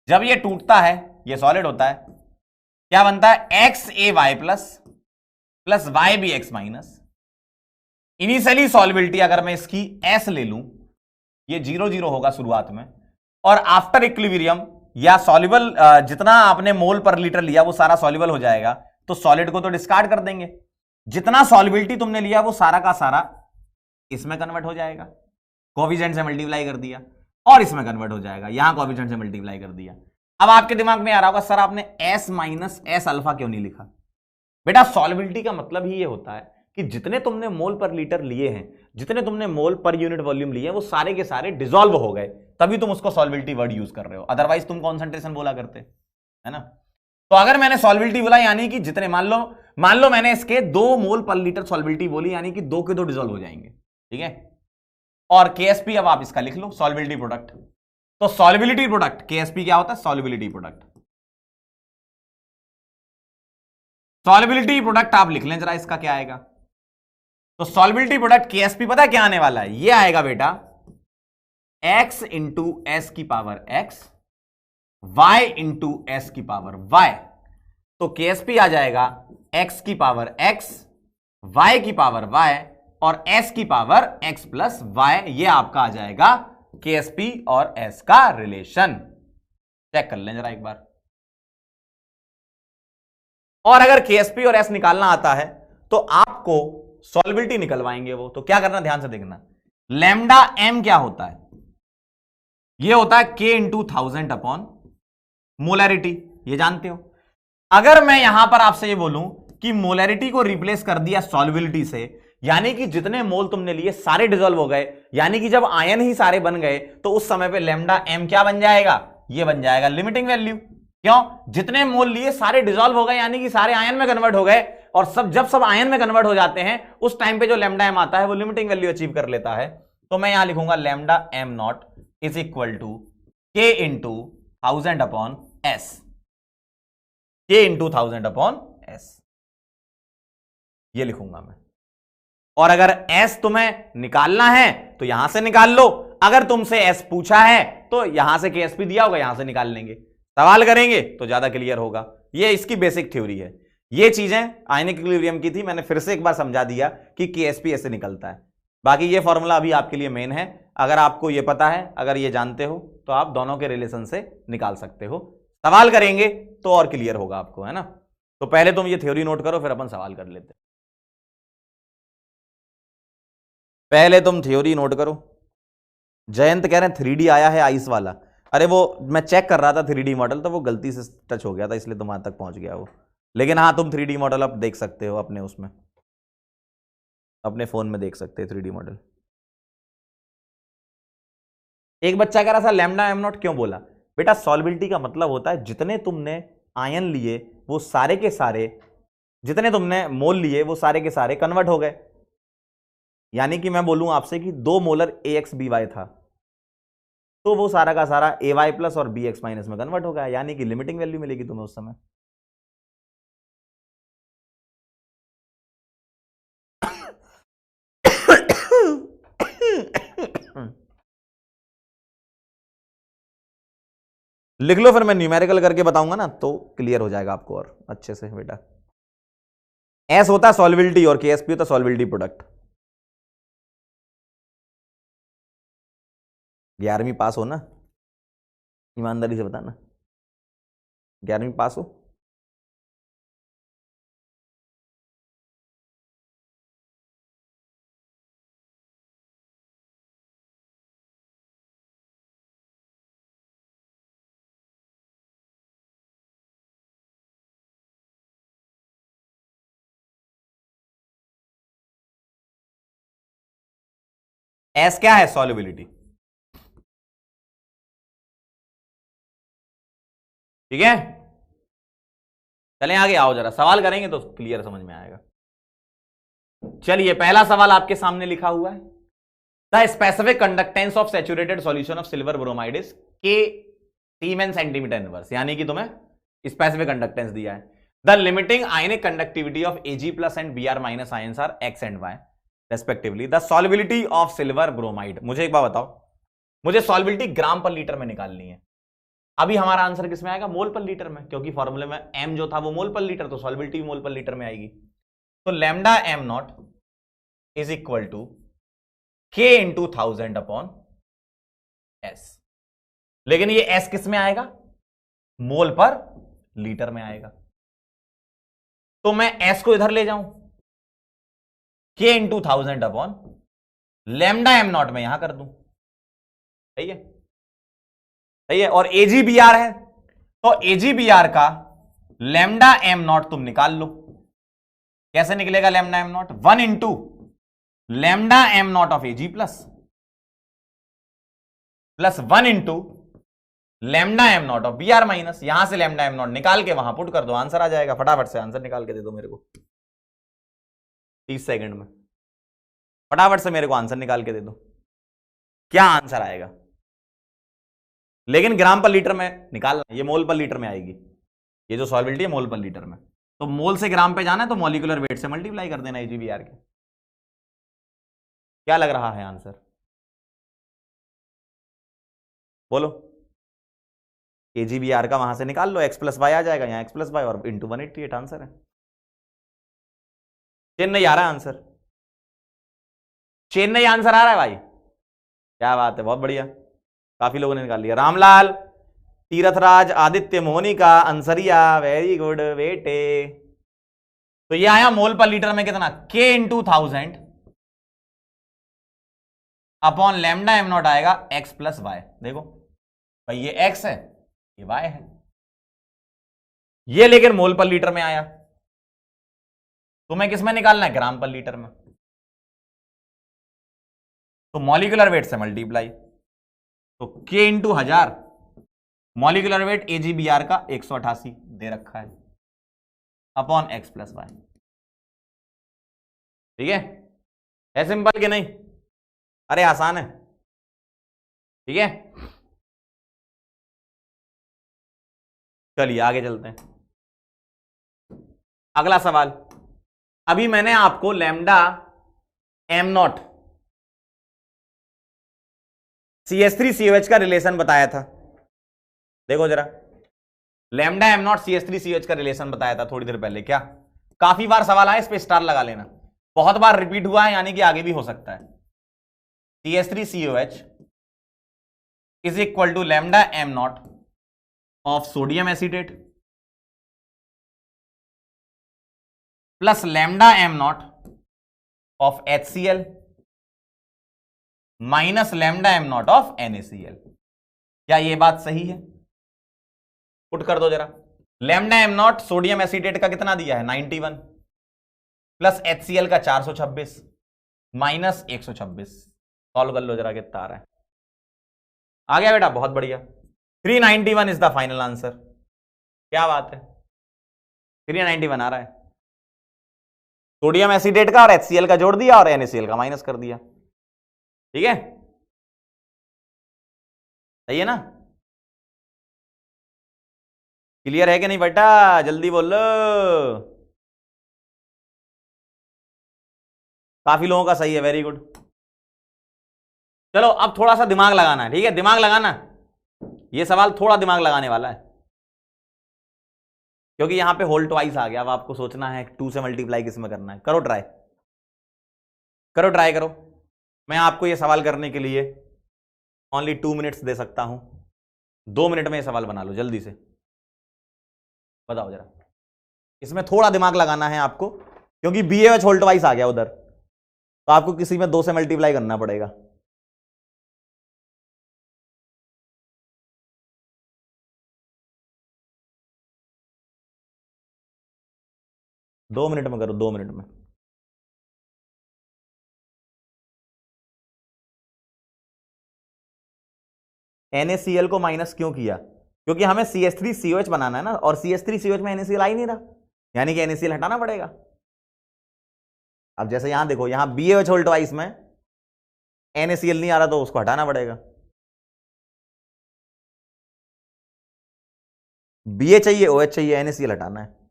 जब ये टूटता है, ये सॉलिड होता है, क्या बनता है? XAY plus plus YBX minus. Initially solubility अगर मैं इसकी S ले लूं, ये 0 0 होगा शुरुआत में, और आफ्टर इक्विलिब्रियम या सॉल्युबल, जितना आपने मोल पर लीटर लिया वो सारा सॉल्युबल हो जाएगा, तो सॉलिड को तो डिस्कार्ड कर देंगे। जितना सॉल्युबिलिटी तुमने लिया वो सारा का सारा इसमें कन्वर्ट हो जाएगा, कोएफिशिएंट से मल्टीप्लाई कर दिया, और इसमें कन्वर्ट हो जाएगा, यहां कोएफिशिएंट से मल्टीप्लाई कर दिया। अब आपके दिमाग में आ रहा होगा सर आपने S माइनस S अल्फा क्यों नहीं लिखा? बेटा सॉल्युबिलिटी का मतलब ही ये होता है कि जितने तुमने मोल पर लीटर लिए हैं, जितने तुमने मोल पर यूनिट वॉल्यूम लिए हैं, वो सारे के सारे डिसॉल्व हो गए, तभी तुम उसको सॉल्युबिलिटी वर्ड यूज कर रहे हो, अदरवाइज तुम कॉन्सेंट्रेशन बोला करते, है ना? तो अगर मैंने सॉल्युबिलिटी बोला यानी कि जितने, मान लो मैंने इसके 2 मोल पर लीटर सॉल्युबिलिटी बोली, यानी कि 2 के 2 डिसॉल्व हो जाएंगे, ठीक है? और केएसपी अब आप इसका लिख लो, सॉल्युबिलिटी प्रोडक्ट। तो सॉल्युबिलिटी प्रोडक्ट केएसपी क्या होता है? Solubility product. सॉल्युबिलिटी प्रोडक्ट आप लिख लें जरा, इसका क्या आएगा? तो सॉल्युबिलिटी प्रोडक्ट केएसपी पता है क्या आने वाला है? ये आएगा बेटा x इंटू एस की power x, y into S की पावर y। तो केएसपी आ जाएगा x की पावर x, y की पावर y और s की पावर x प्लस y। ये आपका आ जाएगा केएसपी और s का रिलेशन। चेक कर लें जरा एक बार। और अगर केएसपी और s निकालना आता है तो आपको सॉल्युबिलिटी निकलवाएंगे वो, तो क्या करना, ध्यान से देखना। लैम्डा m क्या होता है? ये होता है k इंटू 1000 अपॉन मोलैरिटी, ये जानते हो। अगर मैं यहां पर आपसे ये बोलूं कि मोलैरिटी को रिप्लेस कर दिया सॉल्युबिलिटी से, यानी कि जितने मोल तुमने लिए सारे डिसॉल्व हो गए, यानी कि जब आयन ही सारे बन गए, तो उस समय पे लैम्डा m क्या बन जाएगा? ये बन जाएगा लिमिटिंग वैल्यू। क्यों? जितने मोल लिए सारे डिसॉल्व हो गए, यानी कि सारे आयन में कन्वर्ट हो गए, और जब सब आयन में कन्वर्ट हो जाते हैं उस टाइम पे जो लैम्डा m आता है वो लिमिटिंग वैल्यू अचीव कर लेता है। तो मैं यहां लिखूंगा lambda m naught is equal to k into 1000 upon s, k into 1000 upon s, ये लिखूंगा मैं। और अगर s तुम्हें निकालना है तो यहां से निकाल लो, अगर तुमसे s पूछा है तो यहां से KSP दिया होगा, यहां से निकाल लेंगे, सवाल करेंगे तो ज्यादा क्लियर होगा। ये इसकी बेसिक थ्योरी है। ये चीजें आयनिक इक्विलिब्रियम की थी, मैंने फिर से एक बार समझा दिया कि KSP ऐसे निकलता है। बाकी ये फॉर्मूला अभी आपके लिए मेन है, अगर आपको ये पता है, अगर ये जानते हो, तो आप दोनों के रिलेशन से निकाल सकते हो। सवाल करेंगे तो और क्लियर होगा आपको, है ना? तो पहले तुम ये थ्योरी नोट करो, फिर अपन सवाल कर लेते हैं। पहले तुम थ्योरी नोट करो। जयंत कह रहे हैं 3D आया है आइस वाला। अरे वो मैं चेक कर रहा था 3D मॉडल, तो वो गलती से टच हो गया था, इसलिए तुम्हारे तक पहुंच गया वो। लेकिन हाँ, तुम 3D मॉडल अब देख सकते हो अपने उसमें, अपने फोन में देख सकते हो 3D मॉडल। एक बच्चा कह रहा था लैम्डा एम नॉट क्यों बोला? बेटा सॉल्बिलिटी का मतलब होता है जितने तुमने आयन लिए वो सारे के सारे, जितने तुमने मोल लिए वो सारे के सारे कन्वर्ट हो गए। यानी कि मैं बोलूं आपसे कि 2 मोलर AX/BY था, तो वो सारा का सारा AY प्लस और BX माइनस में कन्वर्ट हो गया, यानी कि लिमिटिंग वैल्यू मिलेगी तुम्हें उस समय। लिख लो, फिर मैं न्यूमेरिकल करके बताऊंगा ना, तो क्लियर हो जाएगा आपको और अच्छे से बेटा। एस होता है सॉल्बिलिटी और KSP होता है सॉल्बिलिटी प्रोडक्ट। 11वीं पास हो ना, ईमानदारी से बताना, 11वीं पास हो? एस क्या है? सॉल्युबिलिटी। ठीक है, चलें आगे, आओ जरा सवाल करेंगे तो क्लियर समझ में आएगा। चलिए पहला सवाल आपके सामने लिखा हुआ है, the specific conductance of saturated solution of silver bromide is K siemens centimetre inverse, यानी कि तुम्हें स्पेसिफिक कंडक्टेंस दिया है। The limiting ionic conductivity of Ag plus and Br minus ions are X and Y respectively. The solubility of silver bromide, मुझे एक बात बताओ, मुझे सॉल्युबिलिटी ग्राम पर लीटर में निकालनी है। अभी हमारा आंसर किसमें आएगा? मोल पर लीटर में, क्योंकि फॉर्मूले में m जो था वो मोल पर लीटर, तो सॉल्युबिलिटी मोल पर लीटर में आएगी। तो lambda M naught is equal to K into 1000 upon S। लेकिन ये S किस में आएगा? मोल पर लीटर में आएगा। तो मैं S को इधर ले जाऊं, K into 1000 upon lambda M not में यहां कर दूं, सही है? सही है। और AgBr है, तो AgBr का लैम्डा एम नॉट तुम निकाल लो। कैसे निकलेगा lambda M not? 1 into lambda M naught of Ag plus 1 into lambda M naught of Br minus. यहां से लैम्डा एम नॉट निकाल के वहां पुट कर दो, आंसर आ जाएगा। फटाफट से आंसर निकाल के दे दो मेरे को 30 सेकंड में, फटाफट से मेरे को आंसर निकाल के दे दो, क्या आंसर आएगा? लेकिन ग्राम पर लीटर में निकालना, ये मोल पर लीटर में आएगी। ये जो सॉल्युबिलिटी है मोल पर लीटर में, तो मोल से ग्राम पे जाना है तो मॉलिक्यूलर वेट से मल्टीप्लाई कर देना AgBr के। क्या लग रहा है आंसर? बोलो। AgBr का वहां से निकाल लो, x प्लस वाई आ जाएगा, यहाँ x प्लस वाई और इंटू 188 आंसर है। चेन्नई आ रहा है आंसर, चेन्नई आंसर आ रहा है भाई, क्या बात है, बहुत बढ़िया, काफी लोगों ने निकाल लिया। रामलाल, तीरथराज, आदित्य, मोनिका, अंसरिया, वेरी गुड बेटे। तो ये आया मोल पर लीटर में कितना? K into 1000 upon lambda M not आएगा x प्लस वाई। देखो भाई, ये x है, ये y है, ये लेकिन मोल पर लीटर में आया। तुम्हें किसमें निकालना है? ग्राम पर लीटर में। तो मॉलिक्यूलर वेट से मल्टीप्लाई, तो K into 1000, molecular weight AgBr का 188 दे रखा है, अपॉन x प्लस वाई। ठीक है सिंपल कि नहीं? अरे आसान है, ठीक है। चलिए आगे चलते हैं। अगला सवाल, अभी मैंने आपको लैम्डा एम नॉट CH3COH का रिलेशन बताया था। देखो जरा, लैम्डा एम नॉट CH3COH का रिलेशन बताया था थोड़ी देर पहले। क्या? काफी बार सवाल आया, इस पे स्टार लगा लेना, बहुत बार रिपीट हुआ है, यानी कि आगे भी हो सकता है। CH3COH is equal to lambda M naught of sodium acetate plus lambda M naught of HCl minus lambda M naught of NaCl। क्या ये बात सही है? पुट कर दो जरा। Lambda M not sodium acetate का कितना दिया है 91 प्लस HCl का 426 माइनस 126। सॉल्व कर लो जरा कितना आ रहा है। आ गया बेटा, बहुत बढ़िया। 391 इज द फाइनल आंसर। क्या बात है, 391 आ रहा है। सोडियम एसीटेट का और HCl का जोड़ दिया और NaCl का माइनस कर दिया। ठीक है, सही है ना? क्लियर है कि नहीं बेटा? जल्दी बोलो। काफी लोगों का सही है, वेरी गुड। चलो अब थोड़ा सा दिमाग लगाना है, ठीक है? दिमाग लगाना, ये सवाल थोड़ा दिमाग लगाने वाला है, क्योंकि यहां पे होल ट्वाइस आ गया। अब आपको सोचना है 2 से मल्टीप्लाई किसमें करना है। करो ट्राई, करो ट्राई करो। मैं आपको ये सवाल करने के लिए ओनली 2 मिनट्स दे सकता हूं। 2 मिनट में ये सवाल बना लो जल्दी से। बताओ जरा, इसमें थोड़ा दिमाग लगाना है आपको, क्योंकि BAH होल ट्वाइस आ गया उधर, तो आपको किसी में 2 से मल्टीप्लाई करना पड़ेगा। दो मिनट में करो, 2 मिनट में। NaCl को माइनस क्यों किया? क्योंकि हमें CH3COH बनाना है ना, और CH3COH में NaCl आ ही नहीं रहा, यानी कि NaCl हटाना पड़ेगा। अब जैसे यहां देखो, यहां BAH होल ट्वाइस में NaCl नहीं आ रहा, तो उसको हटाना पड़ेगा। BA चाहिए, OH चाहिए, NaCl हटाना है।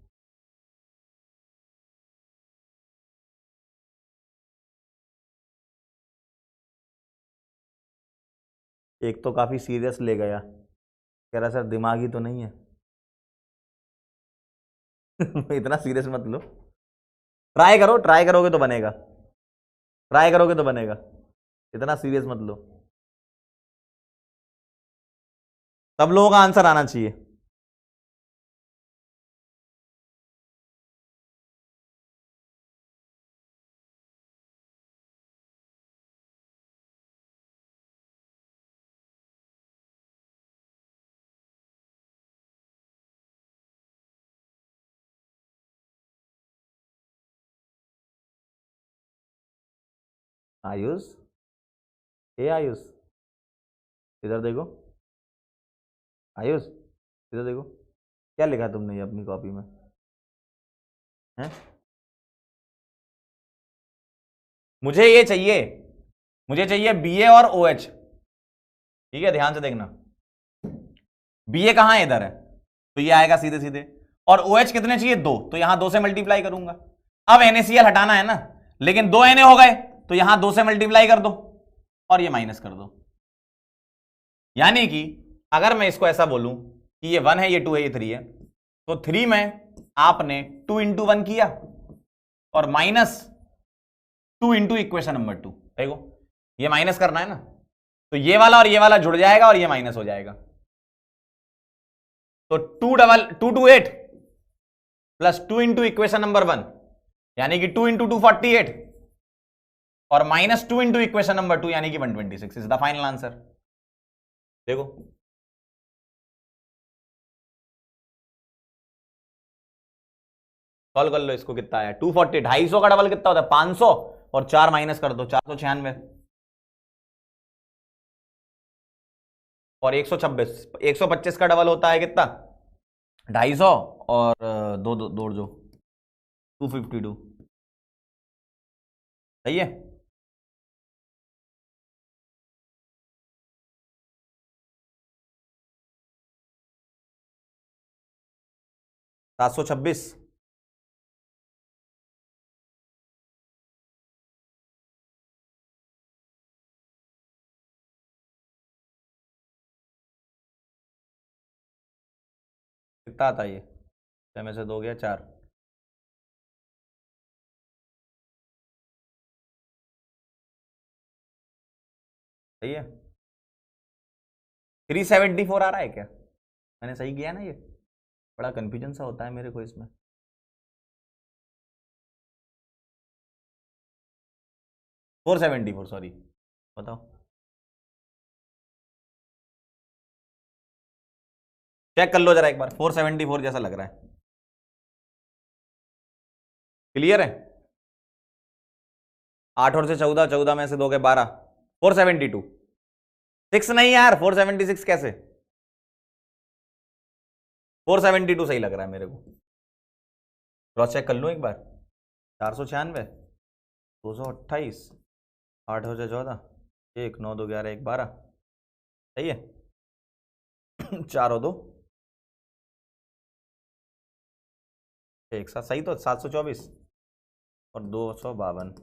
एक तो काफी सीरियस ले गया, कह रहा सर दिमाग ही तो नहीं है। इतना सीरियस मत लो, ट्राई करो, ट्राई करोगे तो बनेगा, ट्राई करोगे तो बनेगा, इतना सीरियस मत लो। सब लोगों का आंसर आना चाहिए। आयुष, ए आयुष, इधर देखो। आयुष, इधर देखो, क्या लिखा तुमने ये अपनी कॉपी में है? मुझे ये चाहिए, मुझे चाहिए BA और OH। ठीक है, ध्यान से देखना। BA कहां है? इधर है, तो ये आएगा सीधे सीधे। और OH कितने चाहिए? 2, तो यहां 2 से मल्टीप्लाई करूंगा। अब NaCl हटाना है ना, लेकिन 2 Na हो गए, तो यहां 2 से मल्टीप्लाई कर दो और ये माइनस कर दो। यानी कि अगर मैं इसको ऐसा बोलूं कि ये 1 है, ये 2 है, ये 3 है, तो 3 में आपने 2 इंटू 1 किया और माइनस 2 इंटू इक्वेशन नंबर 2। देखो, ये माइनस करना है ना, तो ये वाला और ये वाला जुड़ जाएगा और ये माइनस हो जाएगा। तो 228 प्लस 2 इंटू इक्वेशन नंबर 1, यानी कि 2 इंटू 248 और माइनस 2 इंटू इक्वेशन नंबर 2, यानी कि 126 इज द फाइनल आंसर। देखो, सॉल्व कर लो इसको। कितना है? 240, 250 का डबल कितना होता है? 500, और 4 माइनस कर दो, 496 और 126। 125 का डबल होता है कितना? 250 और दो दो दो जो 252। सही है। सात सौ छब्बीस। कितना आता है ये? 6 में से 2 गया 4। सही है। 374 आ रहा है क्या? मैंने सही किया ना? ये बड़ा कंफ्यूजन सा होता है मेरे को इसमें। 474, सॉरी, बताओ। चेक कर लो जरा एक बार, 474 जैसा लग रहा है। क्लियर है? 8 और से 14, 14 में से 2 के 12, 472। 6 नहीं यार, 476 कैसे? 472 सही लग रहा है मेरे को। क्रॉस चेक कर लूं एक बार। 496, 228, 8 और से 14, 1 9 2 11 1 12, सही है। 4 और 2 एक साथ, सही तो 724 और 252,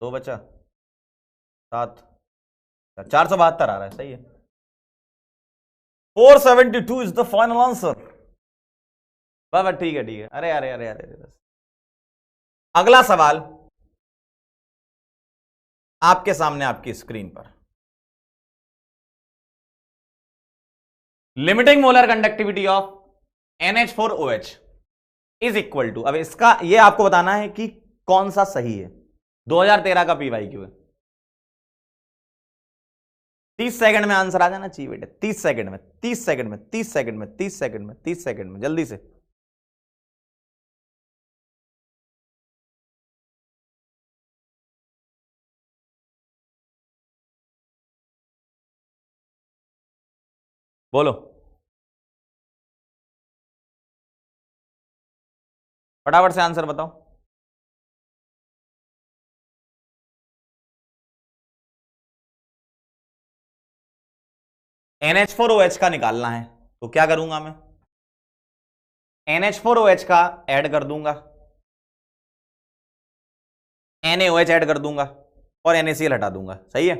2 बचा 7, 472 आ रहा है, सही है। 472 इज द फाइनल आंसर। बाबा ठीक है, ठीक है। अरे अरे अरे अरे अरे, अगला सवाल आपके सामने आपकी स्क्रीन पर। Limiting molar conductivity of NH4OH is equal to, अब इसका ये आपको बताना है कि कौन सा सही है। 2013 का PYQ है। 30 सेकंड में आंसर आ जाना चाहिए बेटे, 30 सेकंड में, 30 सेकंड में, 30 सेकंड में, 30 सेकंड में, 30 सेकंड में, जल्दी से। बोलो फटाफट से आंसर बताओ। NH4OH का निकालना है तो क्या करूंगा मैं? NH4OH का ऐड कर दूंगा, NaOH ऐड कर दूंगा और NaCl हटा दूंगा, सही है।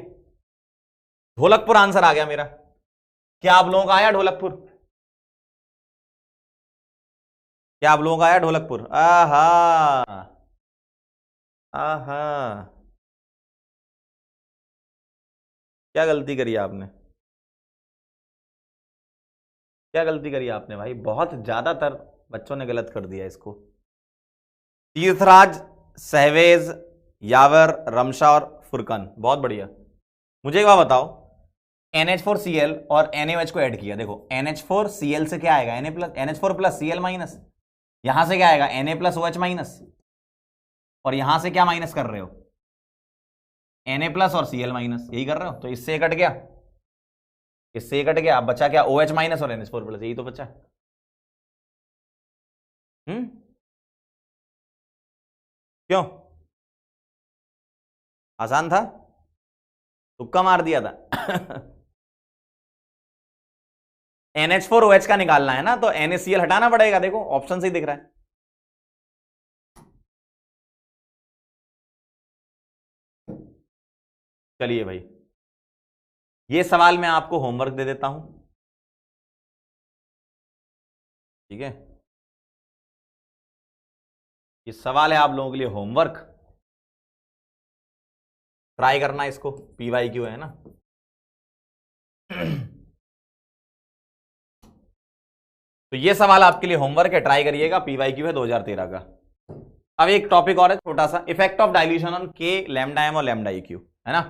ढोलकपुर आंसर आ गया मेरा। क्या आप लोगों का आया ढोलकपुर? क्या आप लोगों का आया ढोलकपुर? आहा आहा, क्या गलती करी आपने? क्या गलती करी आपने भाई? बहुत ज्यादातर बच्चों ने गलत कर दिया इसको। तीर्थराज, सहवेज, यावर, रमशा और फुरकन, बहुत बढ़िया। मुझे एक बात बताओ, NH4Cl और NaOH को ऐड किया, देखो NH4Cl से क्या आएगा? NH4 प्लस Cl माइनस, यहां से क्या आएगा? Na प्लस OH माइनस, और यहां से क्या माइनस कर रहे हो? Na प्लस और Cl माइनस, यही कर रहे हो। तो इससे कट गया, इससे कट गया, अब बचा क्या? OH माइनस और NH4 प्लस, यही तो बचा। क्यों? आसान था, तुक्का मार दिया था। NH4OH का निकालना है ना, तो NaCl हटाना पड़ेगा, देखो ऑप्शन से ही दिख रहा है। चलिए भाई, ये सवाल मैं आपको होमवर्क दे देता हूं, ठीक है। ये सवाल है आप लोगों के लिए होमवर्क, ट्राई करना इसको, PYQ है ना। तो ये सवाल आपके लिए होमवर्क है, ट्राई करिएगा, PYQ है 2013 का। अब एक टॉपिक और है छोटा सा, effect of dilution on K, lambda M और लैम्डा EQ, है ना।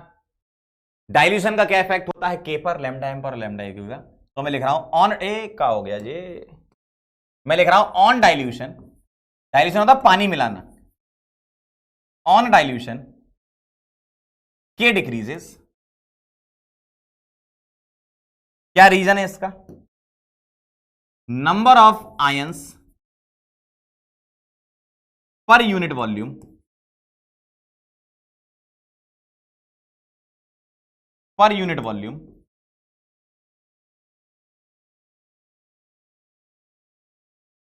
डाइल्यूशन का क्या इफेक्ट होता है K पर, लैम्डा एम पर, लैम्डा EQ का? तो मैं लिख रहा हूं ऑन ए का हो गया जी, मैं लिख रहा हूं ऑन डाइल्यूशन, डाइल्यूशन होता है पानी मिलाना, ऑन डाइल्यूशन K डिक्रीजेस। क्या रीजन है इसका? Number of ions per unit volume, per unit volume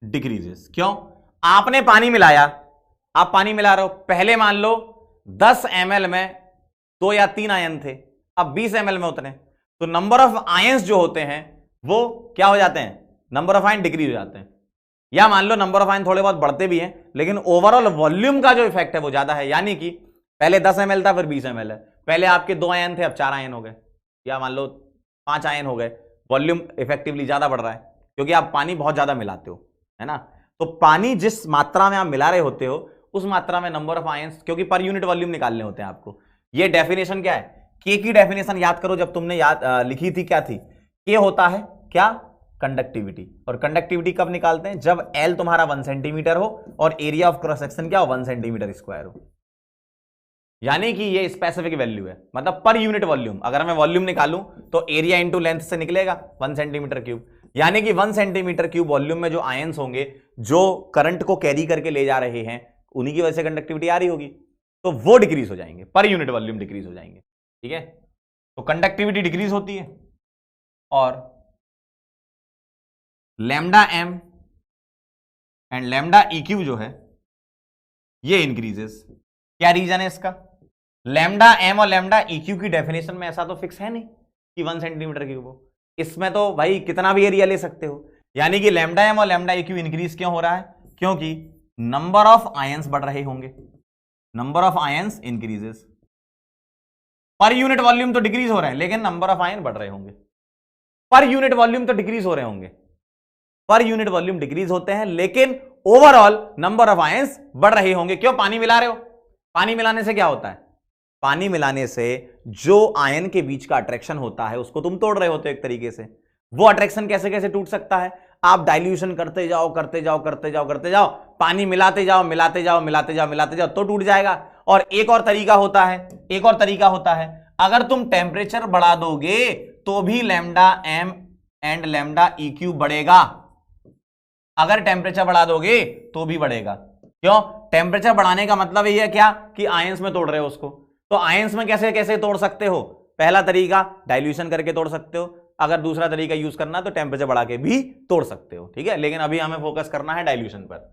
decreases. क्यों? आपने पानी मिलाया, आप पानी मिला रहे हो, पहले मान लो 10 ml में 2 या 3 आयन थे, अब 20 ml में उतने, तो नंबर ऑफ आयंस जो होते हैं वो क्या हो जाते हैं? नंबर ऑफ आयन डिक्रीज हो जाते हैं। या मान लो नंबर ऑफ आयन थोड़े बहुत बढ़ते भी हैं, लेकिन ओवरऑल वॉल्यूम का जो इफेक्ट है वो ज्यादा है, यानी कि पहले 10 ml था फिर 20 ml है, पहले आपके 2 आयन थे अब 4 आयन हो गए, या मान लो 5 आयन हो गए, वॉल्यूम इफेक्टिवली ज्यादा बढ़ रहा है क्योंकि आप पानी बहुत ज्यादा मिलाते हो, है ना। तो पानी जिस मात्रा में आप मिला रहे होते हो उस मात्रा में नंबर ऑफ आयंस, क्योंकि पर यूनिट वॉल्यूम निकालने होते हैं आपको। ये डेफिनेशन क्या है? के की डेफिनेशन याद करो, जब तुमने याद लिखी थी क्या थी? के होता है क्या? कंडक्टिविटी। और कंडक्टिविटी कब निकालते हैं? जब L तुम्हारा 1 सेंटीमीटर हो और एरिया ऑफ क्रॉस सेक्शन क्या हो? 1 सेंटीमीटर स्क्वायर हो। यानी कि ये स्पेसिफिक वैल्यू है, मतलब पर यूनिट वॉल्यूम। अगर मैं वॉल्यूम निकालूं तो एरिया इंटू लेंथ से निकलेगा 1 सेंटीमीटर क्यूब। यानी कि 1 सेंटीमीटर क्यूब वॉल्यूम में जो आयंस होंगे जो करंट को कैरी करके ले जा रहे हैं, उन्हीं की वजह से कंडक्टिविटी आ रही होगी, तो वो डिक्रीज हो जाएंगे, पर यूनिट वॉल्यूम डिक्रीज हो जाएंगे। ठीक है, तो कंडक्टिविटी डिक्रीज होती है और लैम्डा एम एंड लैम्डा इक्यू जो है ये इंक्रीजेस। क्या रीजन है इसका? लैम्डा एम और लैम्डा इक्यू की डेफिनेशन में ऐसा तो फिक्स है नहीं कि 1 सेंटीमीटर क्यूब हो। इसमें तो भाई कितना भी एरिया ले सकते हो। यानी कि लैम्डा एम और लैम्डा इक्यू इंक्रीज क्यों हो रहा है? क्योंकि नंबर ऑफ आयंस बढ़ रहे होंगे, number of ions increases. Per unit volume तो डिक्रीज हो रहे हैं लेकिन नंबर ऑफ आयन बढ़ रहे होंगे। पर यूनिट वॉल्यूम तो डिक्रीज हो रहे होंगे, पर यूनिट वॉल्यूम डिक्रीज होते हैं लेकिन ओवरऑल नंबर ऑफ आयंस बढ़ रहे होंगे। क्यों? पानी मिला रहे हो। पानी मिलाने से क्या होता है? पानी मिलाने से जो आयन के बीच का अट्रैक्शन होता है उसको तुम तोड़ रहे होते हो एक तरीके से। वो अट्रैक्शन कैसे कैसे टूट सकता है? आप डाइल्यूशन करते जाओ करते जाओ करते जाओ करते जाओ, पानी मिलाते जाओ मिलाते जाओ मिलाते जाओ मिलाते जाओ तो टूट जाएगा। और एक और तरीका होता है, एक और तरीका होता है, अगर तुम टेम्परेचर बढ़ा दोगे तो भी लैम्डा एम एंड लैम्डा इक्यू बढ़ेगा। अगर टेम्परेचर बढ़ा दोगे तो भी बढ़ेगा। क्यों? टेम्परेचर बढ़ाने का मतलब ये है क्या कि आयंस में तोड़ रहे हो उसको। तो आयंस में कैसे कैसे तोड़ सकते हो? पहला तरीका डाइल्यूशन करके तोड़ सकते हो, अगर दूसरा तरीका यूज करना तो टेम्परेचर बढ़ा के भी तोड़ सकते हो। ठीक है, लेकिन अभी हमें फोकस करना है डाइल्यूशन पर।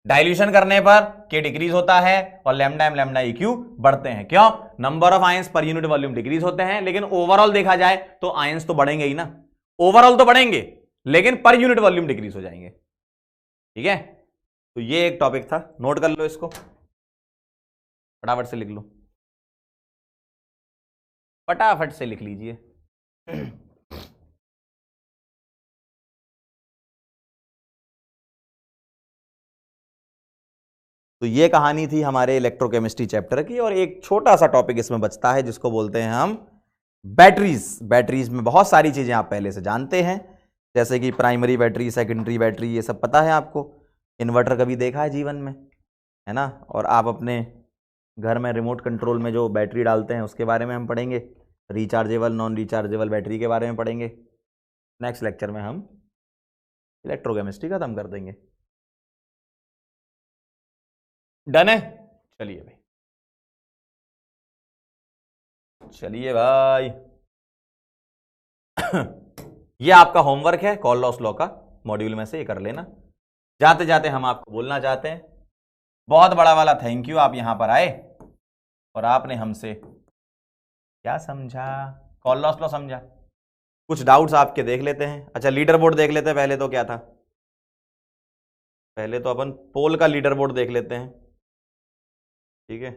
डाइल्यूशन करने पर के डिक्रीज होता है और लैम्डा एम लैम्डा इक्यू बढ़ते हैं। क्यों? Number of ions per unit volume decrease होते हैं, लेकिन ओवरऑल देखा जाए तो आयंस तो बढ़ेंगे ही ना। ओवरऑल तो बढ़ेंगे लेकिन पर यूनिट वॉल्यूम डिक्रीज हो जाएंगे। ठीक है, तो ये एक टॉपिक था, नोट कर लो इसको, फटाफट से लिख लो, फटाफट से लिख लीजिए। तो ये कहानी थी हमारे इलेक्ट्रोकेमिस्ट्री चैप्टर की, और एक छोटा सा टॉपिक इसमें बचता है जिसको बोलते हैं हम बैटरीज। बैटरीज में बहुत सारी चीजें आप पहले से जानते हैं, जैसे कि प्राइमरी बैटरी, सेकेंडरी बैटरी, ये सब पता है आपको। इन्वर्टर कभी देखा है जीवन में, है ना? और आप अपने घर में रिमोट कंट्रोल में जो बैटरी डालते हैं उसके बारे में हम पढ़ेंगे। रिचार्जेबल नॉन रिचार्जेबल बैटरी के बारे में पढ़ेंगे। नेक्स्ट लेक्चर में हम इलेक्ट्रोकेमिस्ट्री खत्म कर देंगे। डन है? चलिए भाई, चलिए भाई। ये आपका होमवर्क है कॉल लॉस लॉ का, मॉड्यूल में से ये कर लेना। जाते जाते हम आपको बोलना चाहते हैं बहुत बड़ा वाला थैंक यू, आप यहां पर आए और आपने हमसे क्या समझा? कॉल लॉस लॉ समझा। कुछ डाउट्स आपके देख लेते हैं। अच्छा, लीडर बोर्ड देख लेते हैं। पहले तो क्या था? पहले तो अपन पोल का लीडर बोर्ड देख लेते हैं। ठीक है,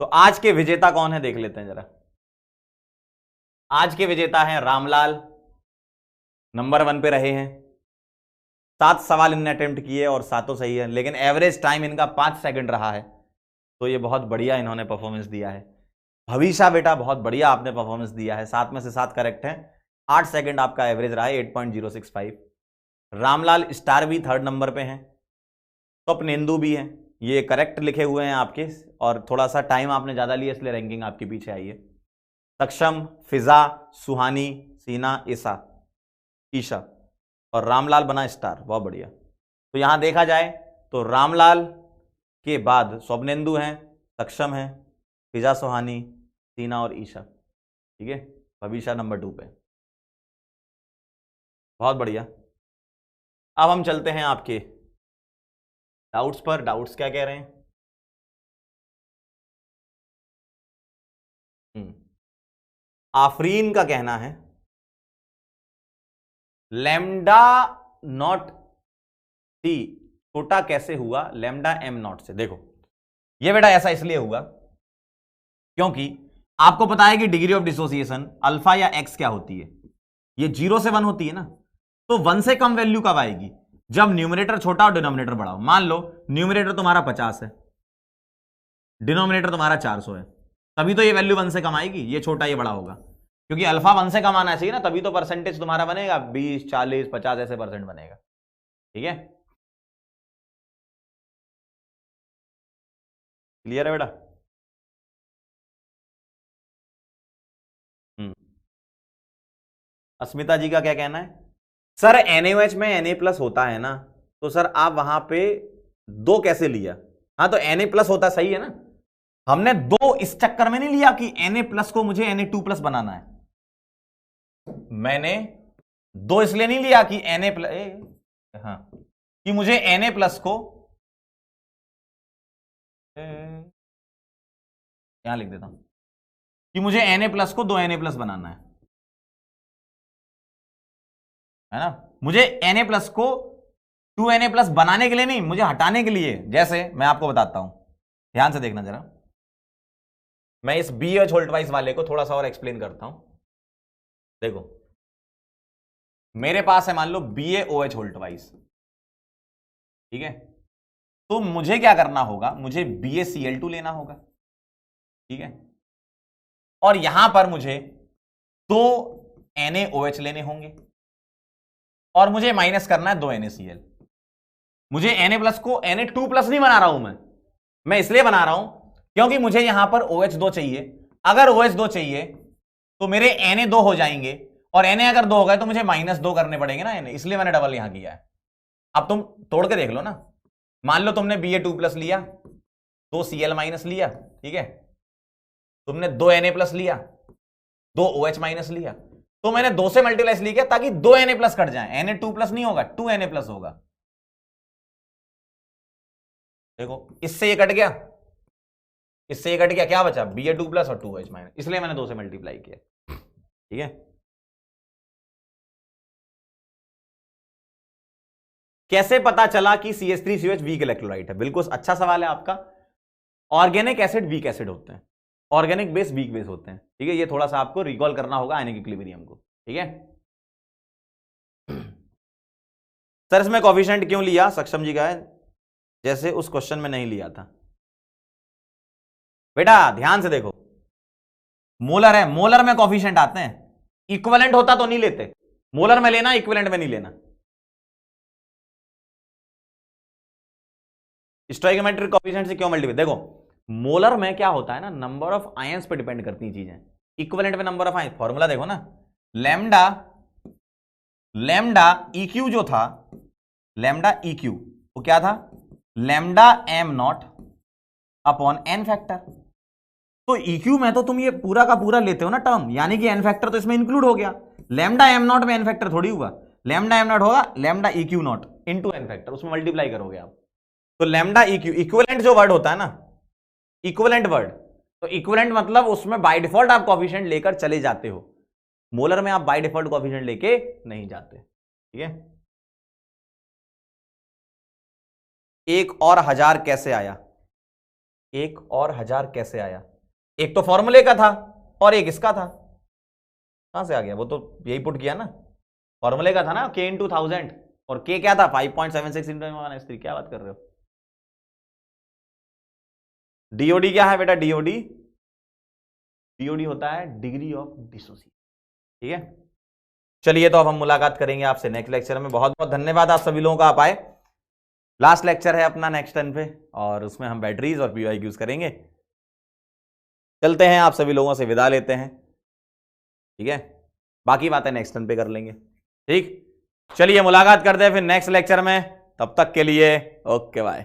तो आज के विजेता कौन है देख लेते हैं जरा। आज के विजेता हैं रामलाल, नंबर 1 पे रहे हैं। 7 सवाल इनने अटेम्प्ट किए और 7 सही है, लेकिन एवरेज टाइम इनका 5 सेकंड रहा है, तो ये बहुत बढ़िया इन्होंने परफॉर्मेंस दिया है। भविष्य बेटा बहुत बढ़िया आपने परफॉर्मेंस दिया है, 7 में से 7 करेक्ट हैं। 8 सेकंड आपका एवरेज रहा है, 8.065। रामलाल स्टार भी 3rd नंबर पे हैं। स्वप्नेंदु भी हैं, ये करेक्ट लिखे हुए हैं आपके, और थोड़ा सा टाइम आपने ज्यादा लिया इसलिए रैंकिंग आपके पीछे आई है। सक्षम, फिजा, सुहानी, सीना, ईशा और रामलाल बना स्टार, बहुत बढ़िया। तो यहां देखा जाए तो रामलाल के बाद स्वप्नेंदु हैं, सक्षम हैं, फिजा, सुहानी, सीना और ईशा। ठीक है, भविष्य नंबर 2 पे, बहुत बढ़िया। अब हम चलते हैं आपके डाउट्स पर। डाउट्स क्या कह रहे हैं? आफरीन का कहना है लैम्डा नॉट टी छोटा कैसे हुआ लैम्डा एम नॉट से? देखो ये बेटा ऐसा इसलिए हुआ क्योंकि आपको पता है कि डिग्री ऑफ डिसोसिएशन अल्फा या एक्स क्या होती है, ये 0 से 1 होती है ना। तो 1 से कम वैल्यू कब आएगी? जब न्यूमरेटर छोटा और डिनोमिनेटर बड़ा हो। मान लो न्यूमरेटर तुम्हारा 50 है, डिनोमिनेटर तुम्हारा 400 है, तभी तो ये वैल्यू 1 से कम आएगी, ये छोटा ये बड़ा होगा। क्योंकि अल्फा 1 से कम आना चाहिए ना, तभी तो परसेंटेज तुम्हारा बनेगा 20, 40, 50 ऐसे परसेंट बनेगा। ठीक है, क्लियर है बेटा? अस्मिता जी का क्या कहना है? सर NaOH में Na+ होता है ना, तो सर आप वहां पे 2 कैसे लिया? हाँ तो Na+ होता सही है ना, हमने 2 इस चक्कर में नहीं लिया कि Na+ को मुझे Na2+ बनाना है। मैंने 2 इसलिए नहीं लिया कि हाँ कि मुझे Na+ को यहां लिख देता हूं कि मुझे Na+ को 2 Na+ बनाना है ना। मुझे Na+ को 2 Na+ बनाने के लिए नहीं, मुझे हटाने के लिए। जैसे मैं आपको बताता हूं, ध्यान से देखना जरा, मैं इस BH होल्ट वाइज वाले को थोड़ा सा और एक्सप्लेन करता हूं। देखो मेरे पास है मान लो BaOH होल्ट वाइज, ठीक है, तो मुझे क्या करना होगा, मुझे BaCl2 लेना होगा, ठीक है, और यहां पर मुझे 2 NaOH लेने होंगे और मुझे माइनस करना है 2 NaCl। मुझे Na+ को Na2+ नहीं बना रहा हूं मैं इसलिए बना रहा हूं क्योंकि मुझे यहां पर OH2 चाहिए। अगर OH2 चाहिए तो मेरे Na2 हो जाएंगे, और Na अगर 2 हो गए तो मुझे -2 करने पड़ेंगे ना Na, इसलिए मैंने डबल यहां किया है। अब तुम तोड़ के देख लो ना, मान लो तुमने Ba2+ लिया, 2 Cl- लिया, ठीक है, तुमने 2 Na+ लिया, 2 OH- लिया, तो मैंने 2 से मल्टीप्लाई इसलिए किया ताकि 2 Na+ कट जाए, Na2+ नहीं होगा, 2 Na+ होगा। देखो इससे ये कट गया, इससे ये कट गया, क्या बचा Ba2+ और 2OH-, इसलिए मैंने 2 से मल्टीप्लाई किया। ठीक है, कैसे पता चला कि CH3COH वीक इलेक्ट्रोलाइट है? बिल्कुल अच्छा सवाल है आपका। ऑर्गेनिक एसिड वीक एसिड होते हैं, ऑर्गेनिक बेस वीक बेस होते हैं, ठीक है, ये थोड़ा सा आपको रिकॉल करना होगा आयनिक इक्विलिब्रियम को। ठीक है सर इसमें कोफिशिएंट क्यों लिया? सक्षम जी का है, जैसे उस क्वेश्चन में नहीं लिया था। बेटा ध्यान से देखो, मोलर है, मोलर में कोफिशिएंट आते हैं, इक्विवेलेंट होता तो नहीं लेते, मोलर में लेना, इक्विवेलेंट में नहीं लेना। स्टोइकोमेट्रिक कोफिशिएंट से क्यों मल्टीप्लाई? देखो मोलर में क्या होता है ना, नंबर ऑफ आयंस पे डिपेंड करती हैं चीजें, इक्विवेलेंट में नंबर ऑफ आयंस। फॉर्मूला देखो ना, लैम्डा EQ जो था, लैम्डा EQ वो क्या था, lambda m0 upon n factor. तो EQ में तो तुम ये पूरा का पूरा लेते हो ना टर्म, यानी कि n फैक्टर तो इसमें इंक्लूड हो गया। लैम्डा m0 में n फैक्टर थोड़ी हुआ, लैम्डा m0 होगा lambda EQ0 into n factor, उसमें मल्टीप्लाई करोगे आप। तो लैम्डा EQ इक्विवेलेंट जो वर्ड होता है ना, इक्विवेलेंट वर्ड, तो इक्विवेलेंट मतलब उसमें बाय डिफॉल्ट आप कोफिशिएंट लेकर चले जाते हो, मोलर में आप बाय डिफॉल्ट कोफिशिएंट लेके नहीं जाते। ठीक है, 1 और 1000 कैसे आया? 1 और 1000 कैसे आया? एक तो फॉर्मूले का था और एक इसका था, कहां से आ गया? वो तो यही पुट किया ना, फॉर्मूले का था ना, K × 1000, और K क्या था 5.76 × 1/3। क्या बात कर रहे हो? DOD क्या है बेटा? DOD होता है डिग्री ऑफ डिसोसिएशन। ठीक है, चलिए तो अब हम मुलाकात करेंगे आपसे नेक्स्ट लेक्चर में। बहुत बहुत धन्यवाद आप सभी लोगों का, आप आए। लास्ट लेक्चर है अपना नेक्स्ट 10 पे, और उसमें हम बैटरीज और PYQs करेंगे। चलते हैं, आप सभी लोगों से विदा लेते हैं। ठीक है, बाकी बातें नेक्स्ट 10 पे कर लेंगे। ठीक, चलिए मुलाकात करते हैं फिर नेक्स्ट लेक्चर में, तब तक के लिए ओके बाय।